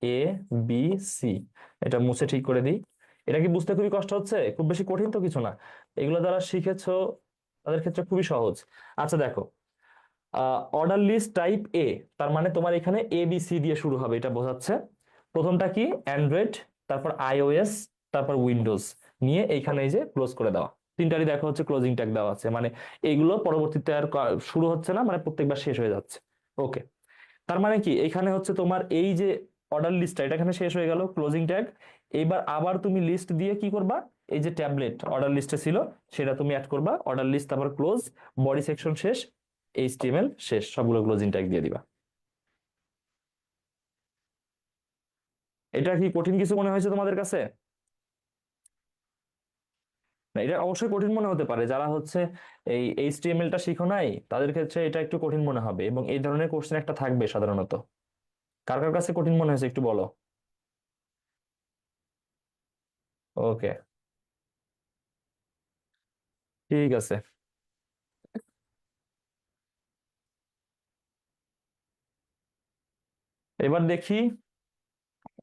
এ বি সি, এটা মুছে ঠিক করে দিই। এটা কি বুঝতে খুবই কষ্ট হচ্ছে? খুব বেশি কঠিন তো কিছু না, এগুলো যারা শিখেছো তাদের ক্ষেত্রে খুবই সহজ। আচ্ছা দেখো, অর্ডার লিস্ট টাইপ এ, তার মানে তোমার এখানে এ বি সি দিয়ে শুরু হবে, এটা বোঝাচ্ছে। প্রথমটা কি, অ্যান্ড্রয়েড, তারপর আইওএস, তারপর উইন্ডোজ, নিয়ে এইখানে এই যে ক্লোজ করে দেওয়া, তিনটারই দেখো হচ্ছে ক্লোজিং ট্যাগ দেওয়া আছে, মানে এইগুলো পরবর্তীতে আর শুরু হচ্ছে না, মানে প্রত্যেকবার শেষ হয়ে যাচ্ছে। ওকে, তার মানে কি এখানে হচ্ছে তোমার এই যে অর্ডার লিস্টটা এটা এখানে শেষ হয়ে গেল, ক্লোজিং ট্যাগ। এবার আবার তুমি লিস্ট দিয়ে কি করবা, এই যে ট্যাবলেট অর্ডার লিস্টে ছিল সেটা তুমি অ্যাড করবা, অর্ডার লিস্ট, তারপর ক্লোজ, বডি সেকশন শেষ, এইচটিএমএল শেষ, সবগুলো ক্লোজিং ট্যাগ দিয়ে দিবা। এটা কি কঠিন কিছু মনে হয়েছে তোমাদের কাছে? না, এটা অবশ্যই কঠিন মনে হতে পারে, যারা হচ্ছে এই এইচটিএমএল টা শিখো নাই তাদের ক্ষেত্রে এটা একটু কঠিন মনে হবে, এবং এই ধরনের কোশ্চেন একটা থাকবে সাধারণত। কার কার কাছে কঠিন মনে হয়েছে একটু বলো। ওকে, ঠিক আছে। এবার দেখি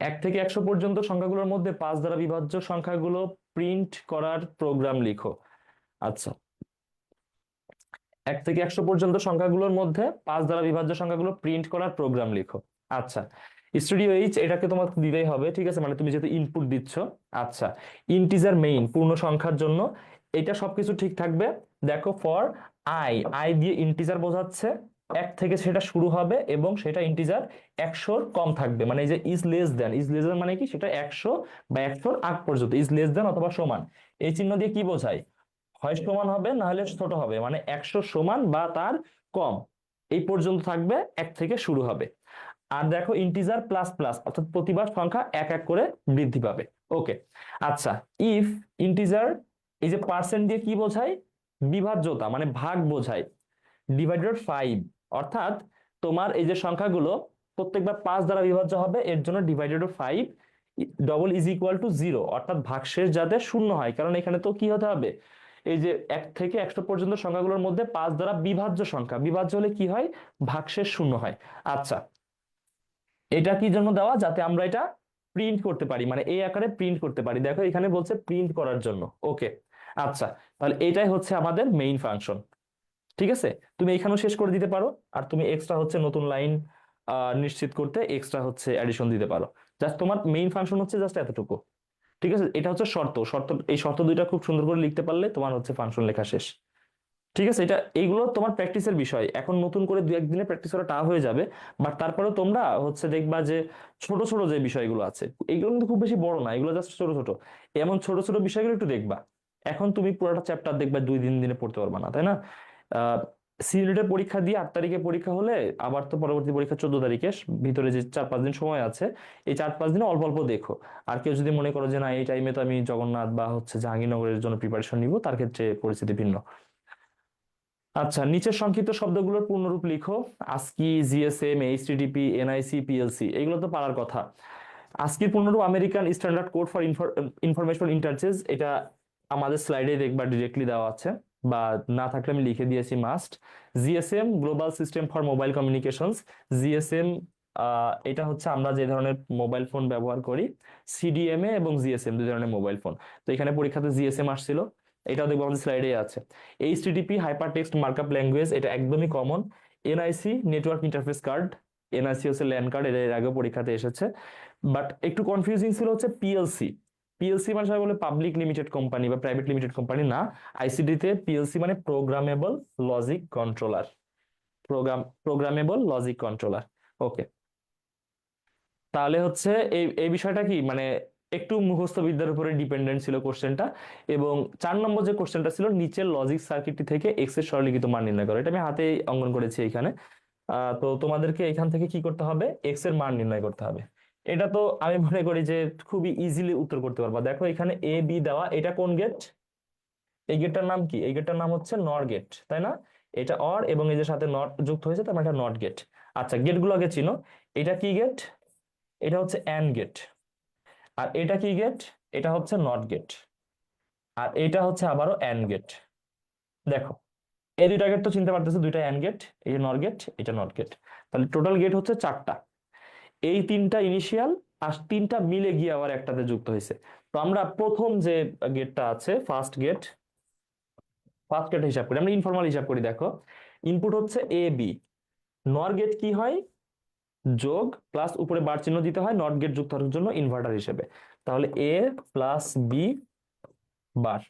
1 থেকে 100 পর্যন্ত সংখ্যাগুলোর মধ্যে 5 দ্বারা বিভাজ্য সংখ্যাগুলো প্রিন্ট করার প্রোগ্রাম লিখো। আচ্ছা, 1 থেকে 100 পর্যন্ত সংখ্যাগুলোর মধ্যে 5 দ্বারা বিভাজ্য সংখ্যাগুলো প্রিন্ট করার প্রোগ্রাম লিখো। আচ্ছা, স্টুডিও এইচ এটাকে তোমাকে দিতেই হবে, ঠিক আছে, মানে তুমি যেহেতু ইনপুট দিচ্ছ। আচ্ছা, ইন্টিজার মেইন পূর্ণ সংখ্যার জন্য এটা সবকিছু ঠিক থাকবে। দেখো, ফর আই, আই দিয়ে ইন্টিজার বোঝাচ্ছে, 1 থেকে সেটা শুরু হবে এবং সেটা ইন্টিজার 100-র কম থাকবে, মানে এই যে is less than, is less than মানে কি, সেটা 100 বা 100-র আগ পর্যন্ত, ইজ লেস দেন অথবা সমান, এই চিহ্ন দিয়ে কি বোঝায়, হয় সমান হবে না হলে ছোট হবে, মানে 100 সমান বা তার কম, এই পর্যন্ত থাকবে, 1 থেকে শুরু হবে। আর দেখো, ইন্টিজার প্লাস প্লাস অর্থাৎ প্রতিবার সংখ্যা এক এক করে বৃদ্ধি পাবে। ওকে, আচ্ছা, ইফ ইন্টিজার, এই যে পার্সেন্ট দিয়ে কি বোঝায়, বিভাজ্যতা মানে ভাগ বোঝায়, ডিভাইডেড 5, অর্থাৎ তোমার এই যে সংখ্যাগুলো প্রত্যেকবার 5 দ্বারা বিভাজ্য হবে, এর জন্য divided 5 double is equal to 0, অর্থাৎ ভাগশেষ যাতে শূন্য হয়, কারণ এখানে তো কি হতে হবে, এই যে 1 থেকে 100 পর্যন্ত সংখ্যাগুলোর মধ্যে 5 দ্বারা বিভাজ্য সংখ্যা, বিভাজ্য হলে কি হয়, ভাগশেষ শূন্য হয়। আচ্ছা, এটা কি জন্য দেওয়া, যাতে আমরা এটা প্রিন্ট করতে পারি, মানে এই আকারে প্রিন্ট করতে পারি, দেখো এখানে বলছে প্রিন্ট করার জন্য। ওকে, আচ্ছা, তাহলে এটাই হচ্ছে আমাদের মেইন ফাংশন। ঠিক আছে, তুমি এখানেও শেষ করে দিতে পারো, আর তুমি এক্সট্রা হচ্ছে নতুন লাইন নিশ্চিত করতে এক্সট্রা হচ্ছে অ্যাডিশন দিতে পারো। জাস্ট তোমার মেইন ফাংশন হচ্ছে জাস্ট এতটুকু। ঠিক আছে, এটা হচ্ছে শর্ত, শর্ত, এই শর্ত দুইটা খুব সুন্দর করে লিখতে পারলে তোমার হচ্ছে ফাংশন লেখা শেষ। ঠিক আছে, এটা এইগুলো তোমার প্র্যাকটিসের বিষয়, এখন নতুন করে দু একদিনে প্র্যাকটিস করা টাফ হয়ে যাবে, বাট তারপরেও তোমরা হচ্ছে দেখবা যে ছোট ছোট যে বিষয়গুলো আছে এগুলো কিন্তু খুব বেশি বড় না, এগুলো জাস্ট ছোট ছোট, এমন ছোট ছোট বিষয়গুলো একটু দেখবা। এখন তুমি পুরোটা চ্যাপ্টার দেখবা 2-3 দিনে পড়তে পারবা না, তাই না? সিউনিটের পরীক্ষা দিয়ে 8 তারিখে পরীক্ষা হলে আবার তো পরবর্তী পরীক্ষা 14 তারিখে, ভিতরে যে 4-5 দিন সময় আছে, এই 4-5 দিনে অল্প অল্প দেখো। আর কেউ যদি মনে করো যে না, এই টাইমে তো আমি জগন্নাথ বা হচ্ছে জাহাঙ্গীরনগরের জন্য প্রিপারেশন নিব, তার ক্ষেত্রে পরিস্থিতি ভিন্ন। আচ্ছা, নিচের সংক্ষিপ্ত শব্দগুলোর পূর্ণরূপ লিখো। ASCII, GSM, HTTP, NIC, PLC, এগুলো তো পারার কথা। আস্কির পূর্ণরূপ American Standard Code for Information Interchange, এটা আমাদের স্লাইডে দেখবা ডিরেক্টলি দেওয়া আছে, বা না থাকলে আমি লিখে দিয়েছি must. GSM, global system for mobile communications, GSM, এটা হচ্ছে আমরা যে ধরনের মোবাইল ফোন ব্যবহার করি, সিডিএমএ এবং জিএসএম দুই ধরনের মোবাইল ফোন, তো এখানে পরীক্ষাতে জিএসএম আসছিল, এটাও দেখবো আমাদের স্লাইডে আছে। HTTP, hyper text markup language, এটা একদমই common. NIC, network interface card, NIC হচ্ছে ল্যান কার্ড, এটা এর আগে পরীক্ষাতে এসেছে, বাট একটু কনফিউজিং ছিল হচ্ছে পিএলসি। পিএলসি মানে সবাই বলে পাবলিক লিমিটেড কোম্পানি বা প্রাইভেট লিমিটেড কোম্পানি, না, আইসিডি তে পিএলসি মানে programmable logic controller, programmable logic controller. Okay, তাহলে হচ্ছে এই এই বিষয়টা কি মানে একটু মুখস্থ বিদ্যার উপরে ডিপেন্ডেন্ট ছিল কোশ্চেনটা, এবং 4 নম্বর যে কোশ্চেনটা ছিল, নিচের লজিক সার্কিটটি থেকে এক্স এর সরলীকৃত মান নির্ণয় করো, এটা আমি হাতে অঙ্কন করেছি এখানে। তো তোমাদেরকে এখান থেকে কি করতে হবে, এক্স এর মান নির্ণয় করতে হবে। এটা তো আমি মনে করি যে খুবই ইজিলি উত্তর করতে পারবা। দেখো এখানে এ বি দেওয়া, এটা কোন গেট, এই গেটটার নাম কি, এই গেটটার নাম হচ্ছে নর গেট, তাই না? এটা অর এবং এই যে সাথে নট যুক্ত হয়েছে, তার মানে এটা নট গেট। আচ্ছা, গেটগুলো আগে চিনো, এটা কি গেট, এটা হচ্ছে অ্যান্ড গেট। আর এটা কি গেট, এটা হচ্ছে নট গেট। আর এটা হচ্ছে আবারও অ্যান্ড গেট। দেখো, এই দুইটা গেট তো চিনতে পারতেছে, দুইটা অ্যান্ড গেট, এই যে নর গেট, এটা নট গেট, তাহলে টোটাল গেট হচ্ছে 4টা। এই 3টা ইনিশিয়াল, আর 3টা মিলে গিয়ে আবার একটাতে যুক্ত হয়েছে। তো আমরা প্রথম যে গেটটা আছে, ফার্স্ট গেট, ফার্স্ট গেট হিসাব করি, আমরা ইনফর্মাল হিসাব করি। দেখো, ইনপুট হচ্ছে এ বি, নর গেট কি হয়, যোগ প্লাস উপরে বার চিহ্ন দিতে হয় নট গেট যুক্ত হওয়ার জন্য ইনভার্টার হিসেবে, তাহলে এ প্লাস বি বার,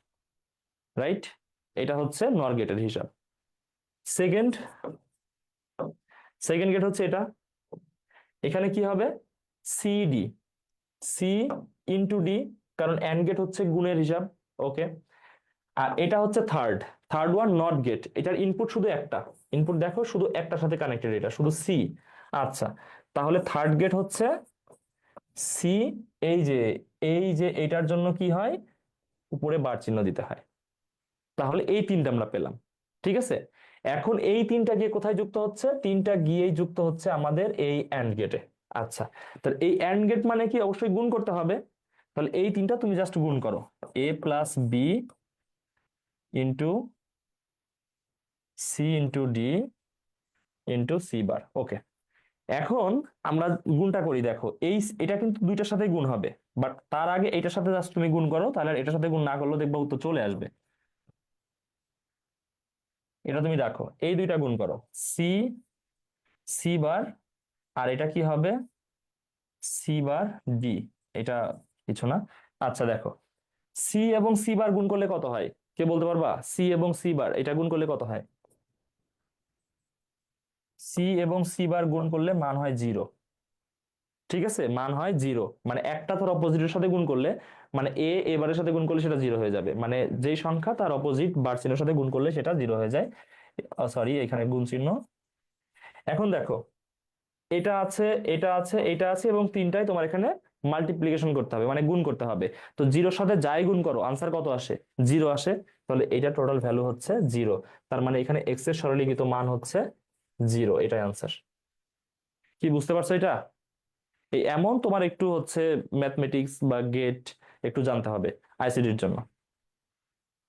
রাইট? এটা হচ্ছে নর গেটের হিসাব। সেকেন্ড সেকেন্ড গেট হচ্ছে এটা, এখানে কি হবে, সিডি, সি ইন্টু ডি, কারণ অ্যান্ড গেট হচ্ছে গুণের হিসাব। ওকে, আর এটা হচ্ছে third, third one not gate, এটার ইনপুট শুধু একটা, ইনপুট দেখো শুধু একটার সাথে কানেক্টেড, এটা শুধু সি। আচ্ছা, তাহলে থার্ড গেট হচ্ছে সি, এই যে এটার জন্য কি হয়, উপরে বার চিহ্ন দিতে হয়। তাহলে এই তিনটা আমরা পেলাম, ঠিক আছে। এখন এই তিনটা গিয়ে কোথায় যুক্ত হচ্ছে, তিনটা গিয়েই যুক্ত হচ্ছে আমাদের এই অ্যান্ড গেটে। আচ্ছা, তাহলে এই অ্যান্ড গেট মানে কি, অবশ্যই গুণ করতে হবে। তাহলে এই তিনটা তুমি জাস্ট গুণ করো, A plus B into C into D into C বার। ওকে, এখন আমরা গুণটা করি, দেখো এটা কিন্তু দুইটার সাথে গুণ হবে, বাট তার আগে এটার সাথে জাস্ট তুমি গুণ করো, তাহলে আর এটার সাথে গুণ না করলেও দেখবা উত্তর চলে আসবে। এটা তুমি দেখো, এই দুইটা গুণ করো, সি, সি বার, আর এটা কি হবে, সি বার ডি, এটা কিছু না। আচ্ছা দেখো, সি এবং সি বার গুণ করলে কত হয়, কে বলতে পারবা, সি এবং সি বার এটা গুণ করলে কত হয়, সি এবং সি বার গুণ করলে মান হয় জিরো। ঠিক আছে, মান হয় জিরো, মানে একটা তার অপোজিটের সাথে গুণ করলে, মানে এ বারের সাথে গুণ করলে সেটা জিরো হয়ে যাবে, মানে যেই সংখ্যা তার অপোজিট বার চিহ্নের সাথে গুণ করলে সেটা জিরো হয়ে যায়। সরি, এখানে গুণ চিহ্ন। এখন দেখো, এটা আছে, এটা আছে, এটা আছে, এবং তিনটাই তোমার এখানে মাল্টিপ্লিকেশন করতে হবে, মানে গুণ করতে হবে। তো জিরোর সাথে যাই গুণ করো আনসার কত আসে, জিরো আসে। তাহলে এটা টোটাল ভ্যালু হচ্ছে জিরো, তার মানে এখানে এক্স এর সরলীকৃত মান হচ্ছে জিরো, এটাই আনসার। কি বুঝতে পারছো এটা? এই এমন তোমার একটু হচ্ছে ম্যাথমেটিক্স বা গেট একটু জানতে হবে আইসিডির জন্য।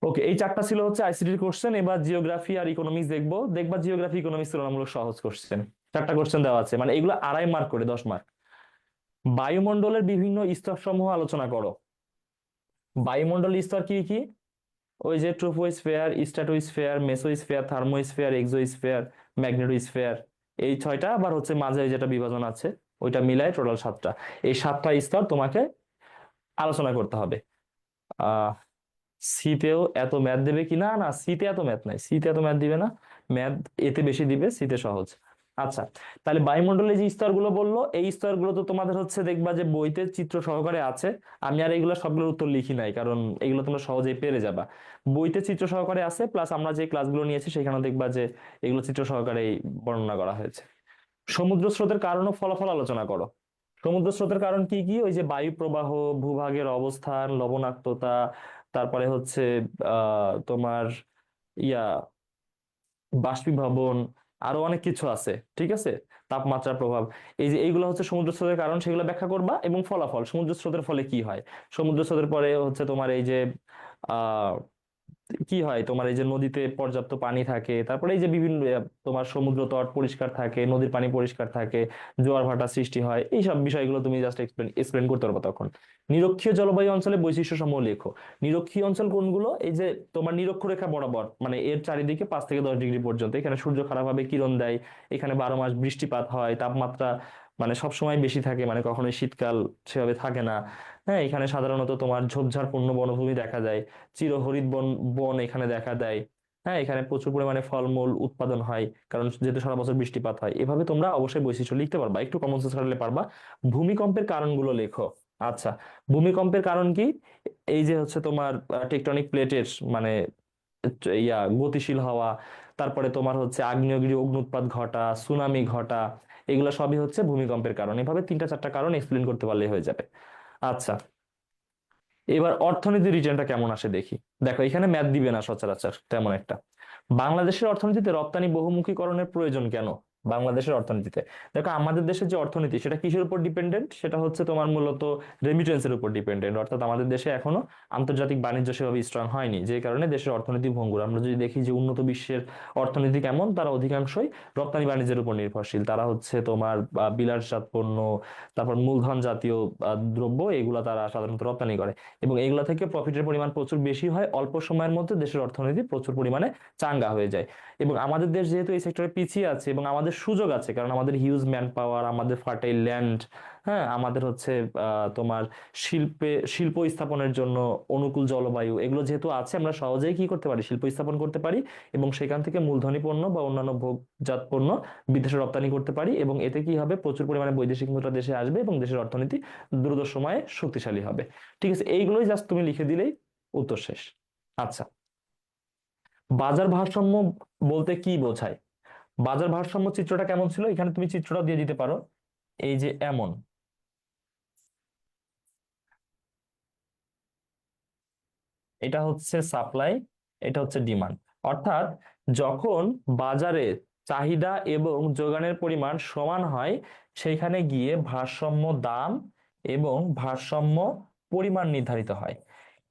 ওকে, এই চারটা ছিল হচ্ছে আইসিডির কোশ্চেন। এবার জিওগ্রাফি আর ইকোনমিক্স দেখবো, দেখবা জিওগ্রাফি ইকোনমিক্স তুলনামূলক সহজ কোশ্চেন। চারটা কোশ্চেন দেওয়া আছে, মানে এগুলো 2.5 মার্ক করে, 10 মার্ক। বায়ুমণ্ডলের বিভিন্ন স্তর সমূহ আলোচনা করো। বায়ুমণ্ডলের স্তর কি কি, ওই যে troposphere, stratosphere, mesosphere, thermosphere, exosphere, magnetosphere, এই ছয়টা, আবার হচ্ছে মাঝে যেটা বিভাজন আছে ওইটা মিলায় টোটাল 7টা। এই 7টা স্তর তোমাকে আলোচনা করতে হবে। আহ সিতেও এত ম্যাথ দেবে কি, না না, সিতে এত ম্যাথ নাই, সিতে এত ম্যাথ দিবে না, ম্যাথ এতে বেশি দিবে, সিতে সহজ। আচ্ছা, তাহলে বায়ুমণ্ডলে যে স্তরগুলো বললো, এই স্তরগুলো তো তোমাদের হচ্ছে দেখবা যে বইতে চিত্র সহকারে আছে। আমি আর এগুলো সবগুলোর উত্তর লিখি নাই, কারণ এগুলো তোমরা সহজেই পেরে যাবা। বইতে চিত্র সহকারে আছে, প্লাস আমরা যে ক্লাসগুলো নিয়েছি সেখানে দেখবা যে এগুলো চিত্র সহকারে বর্ণনা করা হয়েছে। সমুদ্র স্রোতের কারণ ও ফলাফল আলোচনা করো। সমুদ্র স্রোতের কারণ কি কি, ওই যে বায়ু প্রবাহ, ভূভাগের অবস্থান, লবণাক্ততা, তারপরে হচ্ছে তোমার ইয়া বাষ্পীভবন, আরো অনেক কিছু আছে, ঠিক আছে, তাপমাত্রার প্রভাব। এই যে এইগুলো হচ্ছে সমুদ্র স্রোতের কারণ, সেগুলো ব্যাখ্যা করবা। এবং ফলাফল, সমুদ্র স্রোতের ফলে কি হয়, সমুদ্র স্রোতের পরে হচ্ছে তোমার এই যে আহ কি হয়, তোমার এই যে নদীতে পর্যাপ্ত পানি থাকে, তারপরে এই যে বিভিন্ন তোমার সমুদ্র তট পরিষ্কার থাকে, নদীর পানি পরিষ্কার থাকে, জোয়ার ভাটা সৃষ্টি হয়, এইসব বিষয়গুলো তুমি জাস্ট এক্সপ্লেন করতে পারবে তখন। নিরক্ষীয় জলবায়ু অঞ্চলে বৈশিষ্ট্য সমূহ লেখো। নিরক্ষীয় অঞ্চল কোনগুলো, এই যে তোমার নিরক্ষরেখা বরাবর, মানে এর চারিদিকে 5 থেকে 10 ডিগ্রি পর্যন্ত, এখানে সূর্য খারাপভাবে কিরণ দেয়, এখানে 12 মাস বৃষ্টিপাত হয়, তাপমাত্রা মানে সবসময় বেশি থাকে, মানে কখনোই শীতকাল সেভাবে থাকে না। হ্যাঁ, এখানে সাধারণত তোমার ঝোপঝাড় পূর্ণ বনভূমি দেখা যায়, চিরহরিৎ বন বন এখানে দেখা দেয়। হ্যাঁ, এখানে প্রচুর পরিমাণে ফলমূল উৎপাদন হয়, কারণ যেহেতু সারা বছর বৃষ্টিপাত হয়। এভাবে তোমরা অবশ্যই বৈশিষ্ট্য লিখতে পারবা, একটু কমন সেন্স খাটালে পারবা। ভূমিকম্পের কারণগুলো লেখো। আচ্ছা, ভূমিকম্পের কারণ কি, এই যে হচ্ছে তোমার টেকটনিক প্লেটের মানে গতিশীল হওয়া, তারপরে তোমার হচ্ছে আগ্নেয়গিরি অগ্নুৎপাত ঘটা, সুনামি ঘটা, এগুলো সবই হচ্ছে ভূমিকম্পের কারণ। এভাবে 3টা 4টা কারণ এক্সপ্লেন করতে পারলেই হয়ে যাবে। আচ্ছা, এবার অর্থনীতি রিটার্নটা কেমন আসে দেখি। দেখো, এখানে ম্যাথ দিবে না সচরাচর তেমন একটা। বাংলাদেশের অর্থনীতিতে রপ্তানি বহুমুখীকরণের প্রয়োজন কেন, বাংলাদেশের অর্থনীতিতে, দেখো আমাদের দেশের যে অর্থনীতি সেটা কিসের উপর ডিপেন্ডেন্ট, সেটা হচ্ছে তোমার মূলত রেমিটেন্সের উপর ডিপেন্ডেন্ট। অর্থাৎ আমাদের দেশে এখনো আন্তর্জাতিক বাণিজ্য সেভাবে স্ট্রং হয়নি, যে কারণে দেশের অর্থনীতি ভঙ্গুর। আমরা যদি দেখি যে উন্নত বিশ্বের অর্থনীতি কেমন, তারা অধিকাংশই রপ্তানি বাণিজ্যের উপর নির্ভরশীল। তারা হচ্ছে তোমার বিলাসজাত পণ্য, তারপর মূলধন জাতীয় দ্রব্য, এগুলা তারা সাধারণত রপ্তানি করে, এবং এগুলা থেকে প্রফিটের পরিমাণ প্রচুর বেশি হয়। অল্প সময়ের মধ্যে দেশের অর্থনীতি প্রচুর পরিমাণে চাঙ্গা হয়ে যায়। এবং আমাদের দেশ যেহেতু এই সেক্টরে পিছিয়ে আছে, এবং আমাদের আমাদের সুযোগ আছে, কারণ আমাদের হিউজ ম্যান পাওয়ার, আমাদের ফার্টাইল ল্যান্ড, হ্যাঁ, আমাদের হচ্ছে তোমার শিল্প স্থাপনের জন্য অনুকূল জলবায়ু, এগুলো যেহেতু আছে, আমরা সহজেই কি করতে পারি, শিল্প স্থাপন করতে পারি এবং সেখান থেকে মূলধনী পণ্য বা অন্যান্য ভোগজাত পণ্য বিদেশে রপ্তানি করতে পারি, এবং এতে কি হবে, প্রচুর পরিমাণে বৈদেশিক মুদ্রা দেশে আসবে এবং দেশের অর্থনীতি দ্রুত সময়ে শক্তিশালী হবে। ঠিক আছে, এইগুলোই জাস্ট তুমি লিখে দিলেই উত্তর শেষ। আচ্ছা, বাজার ভারসাম্য বলতে কি বোঝায়? বাজার ভারসাম্য চিত্রটা কেমন ছিল, এখানে তুমি চিত্রটা দিয়ে দিতে পারো, এই যে এমন, এটা হচ্ছে সাপ্লাই, এটা হচ্ছে ডিমান্ড। অর্থাৎ যখন বাজারে চাহিদা এবং যোগানের পরিমাণ সমান হয়, সেইখানে গিয়ে ভারসাম্য দাম এবং ভারসাম্য পরিমাণ নির্ধারিত হয়।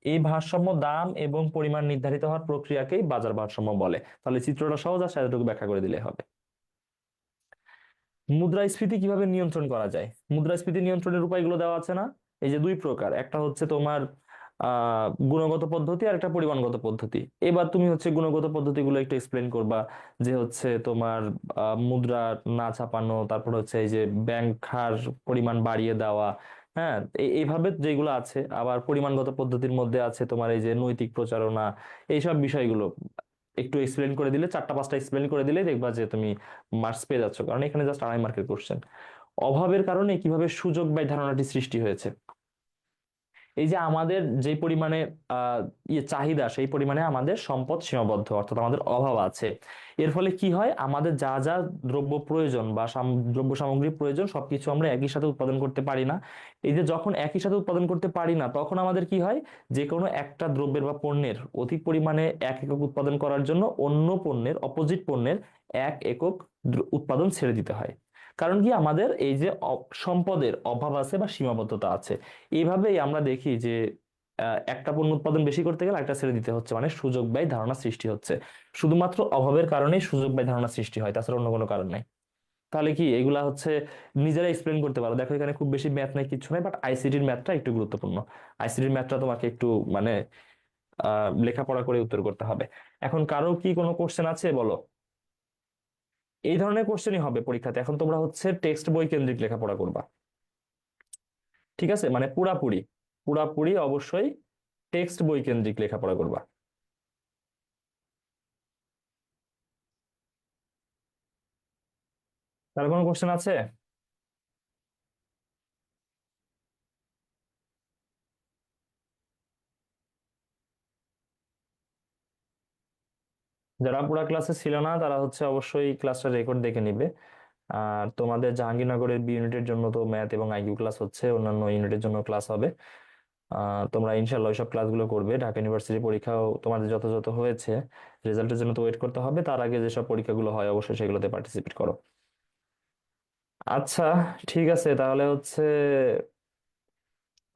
এই ভারসাম্য দাম এবং পরিমাণ নির্ধারিত হওয়ার প্রক্রিয়াকেই বাজার ভারসাম্য বলে। তাহলে চিত্রটা সহজ, আর এতটুকু ব্যাখ্যা করে দিলে হবে। মুদ্রাস্ফীতি কিভাবে নিয়ন্ত্রণ করা যায়? মুদ্রাস্ফীতি নিয়ন্ত্রণের উপায়গুলো দেওয়া আছে না? এই যে দুই প্রকার, একটা হচ্ছে তোমার গুণগত পদ্ধতি আর একটা পরিমাণগত পদ্ধতি। এবার তুমি হচ্ছে গুণগত পদ্ধতিগুলো একটু এক্সপ্লেন করবা, যে হচ্ছে তোমার মুদ্রা না ছাপানো, তারপর হচ্ছে এই যে ব্যাংক হার পরিমাণ বাড়িয়ে দেওয়া, হ্যাঁ, এইভাবে যেগুলো আছে। আবার পরিমাণগত পদ্ধতির মধ্যে আছে তোমার এই যে নৈতিক প্রচারণা, এইসব বিষয়গুলো একটু এক্সপ্লেন করে দিলে, চারটা পাঁচটা এক্সপ্লেন করে দিলে দেখবা যে তুমি মার্কস পেয়ে যাচ্ছ, কারণ এখানে জাস্ট 2.5 মার্কের কোশ্চেন। অভাবের কারণে কিভাবে সুযোগ ব্যয় ধারণাটি সৃষ্টি হয়েছে? এই যে আমাদের যে পরিমাণে চাহিদা, সেই পরিমাণে আমাদের সম্পদ সীমাবদ্ধ, অর্থাৎ আমাদের অভাব আছে। এর ফলে কি হয়, আমাদের যা যা দ্রব্য প্রয়োজন বা দ্রব্য সামগ্রী প্রয়োজন, সবকিছু আমরা একই সাথে উৎপাদন করতে পারি না। এই যে যখন একই সাথে উৎপাদন করতে পারি না, তখন আমাদের কি হয়, যে কোনো একটা দ্রব্যের বা পণ্যের অধিক পরিমাণে 1 একক উৎপাদন করার জন্য অন্য পণ্যের, অপোজিট পণ্যের 1 একক উৎপাদন ছেড়ে দিতে হয়। কারণ কি, আমাদের এই যে সম্পদের অভাব আছে বা সীমাবদ্ধতা আছে। এইভাবেই আমরা দেখি যে একটা পণ্য উৎপাদন বেশি করতে গেলে একটা ছেড়ে দিতে হচ্ছে, মানে সুযোগ ব্যয় ধারণা সৃষ্টি হচ্ছে। শুধুমাত্র অভাবের কারণেই সুযোগ ব্যয় ধারণা সৃষ্টি হয়, তাছাড়া অন্য কোনো কারণ নাই। তাহলে কি এগুলা হচ্ছে নিজেরা এক্সপ্লেন করতে পারো? দেখো এখানে খুব বেশি ম্যাথ নাই, কিছু নাই, বাট আইসিটির ম্যাথটা একটু গুরুত্বপূর্ণ। আইসিটির ম্যাথটা তোমাকে একটু মানে লেখাপড়া করে উত্তর করতে হবে। এখন কারো কি কোনো কোশ্চেন আছে, বলো। এই ধরনের কোশ্চেনই হবে পরীক্ষাতে। এখন তোমরা হচ্ছে টেক্সট বই কেন্দ্রিক লেখাপড়া করবা, ঠিক আছে, মানে পুরাপুরি পুরাপুরি অবশ্যই টেক্সট বই কেন্দ্রিক লেখাপড়া করবা। তার কোনো কোশ্চেন আছে? যারা পুরা ক্লাসে ছিল না তারা হচ্ছে অবশ্যই ক্লাসটা রেকর্ড দেখে নিবে। আর তোমাদের জাহাঙ্গীরনগরের বি ইউনিটের জন্য তো ম্যাথ এবং আইকিউ ক্লাস হচ্ছে, অন্যান্য ইউনিটের জন্য ক্লাস হবে। তোমরা ইনশাল্লাহ ওইসব ক্লাসগুলো করবে। ঢাকা ইউনিভার্সিটি পরীক্ষাও তোমাদের যথাযথ হয়েছে, রেজাল্টের জন্য তো ওয়েট করতে হবে, তার আগে যেসব পরীক্ষাগুলো হয় অবশ্যই সেগুলোতে পার্টিসিপেট করো। আচ্ছা, ঠিক আছে, তাহলে হচ্ছে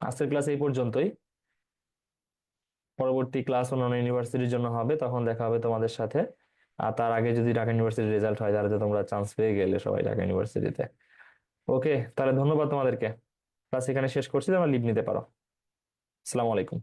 আজকের ক্লাস এই পর্যন্তই। পরবর্তী ক্লাস অন্যান্য ইউনিভার্সিটির জন্য হবে, তখন দেখা হবে তোমাদের সাথে। আর তার আগে যদি ঢাকা ইউনিভার্সিটির রেজাল্ট হয়, তাহলে তো তোমরা চান্স পেয়ে গেলে সবাই ঢাকা ইউনিভার্সিটিতে। ওকে, তাহলে ধন্যবাদ তোমাদেরকে। ক্লাস এখানে শেষ করছি, তোমরা লিভ নিতে পারো। আসসালামু আলাইকুম।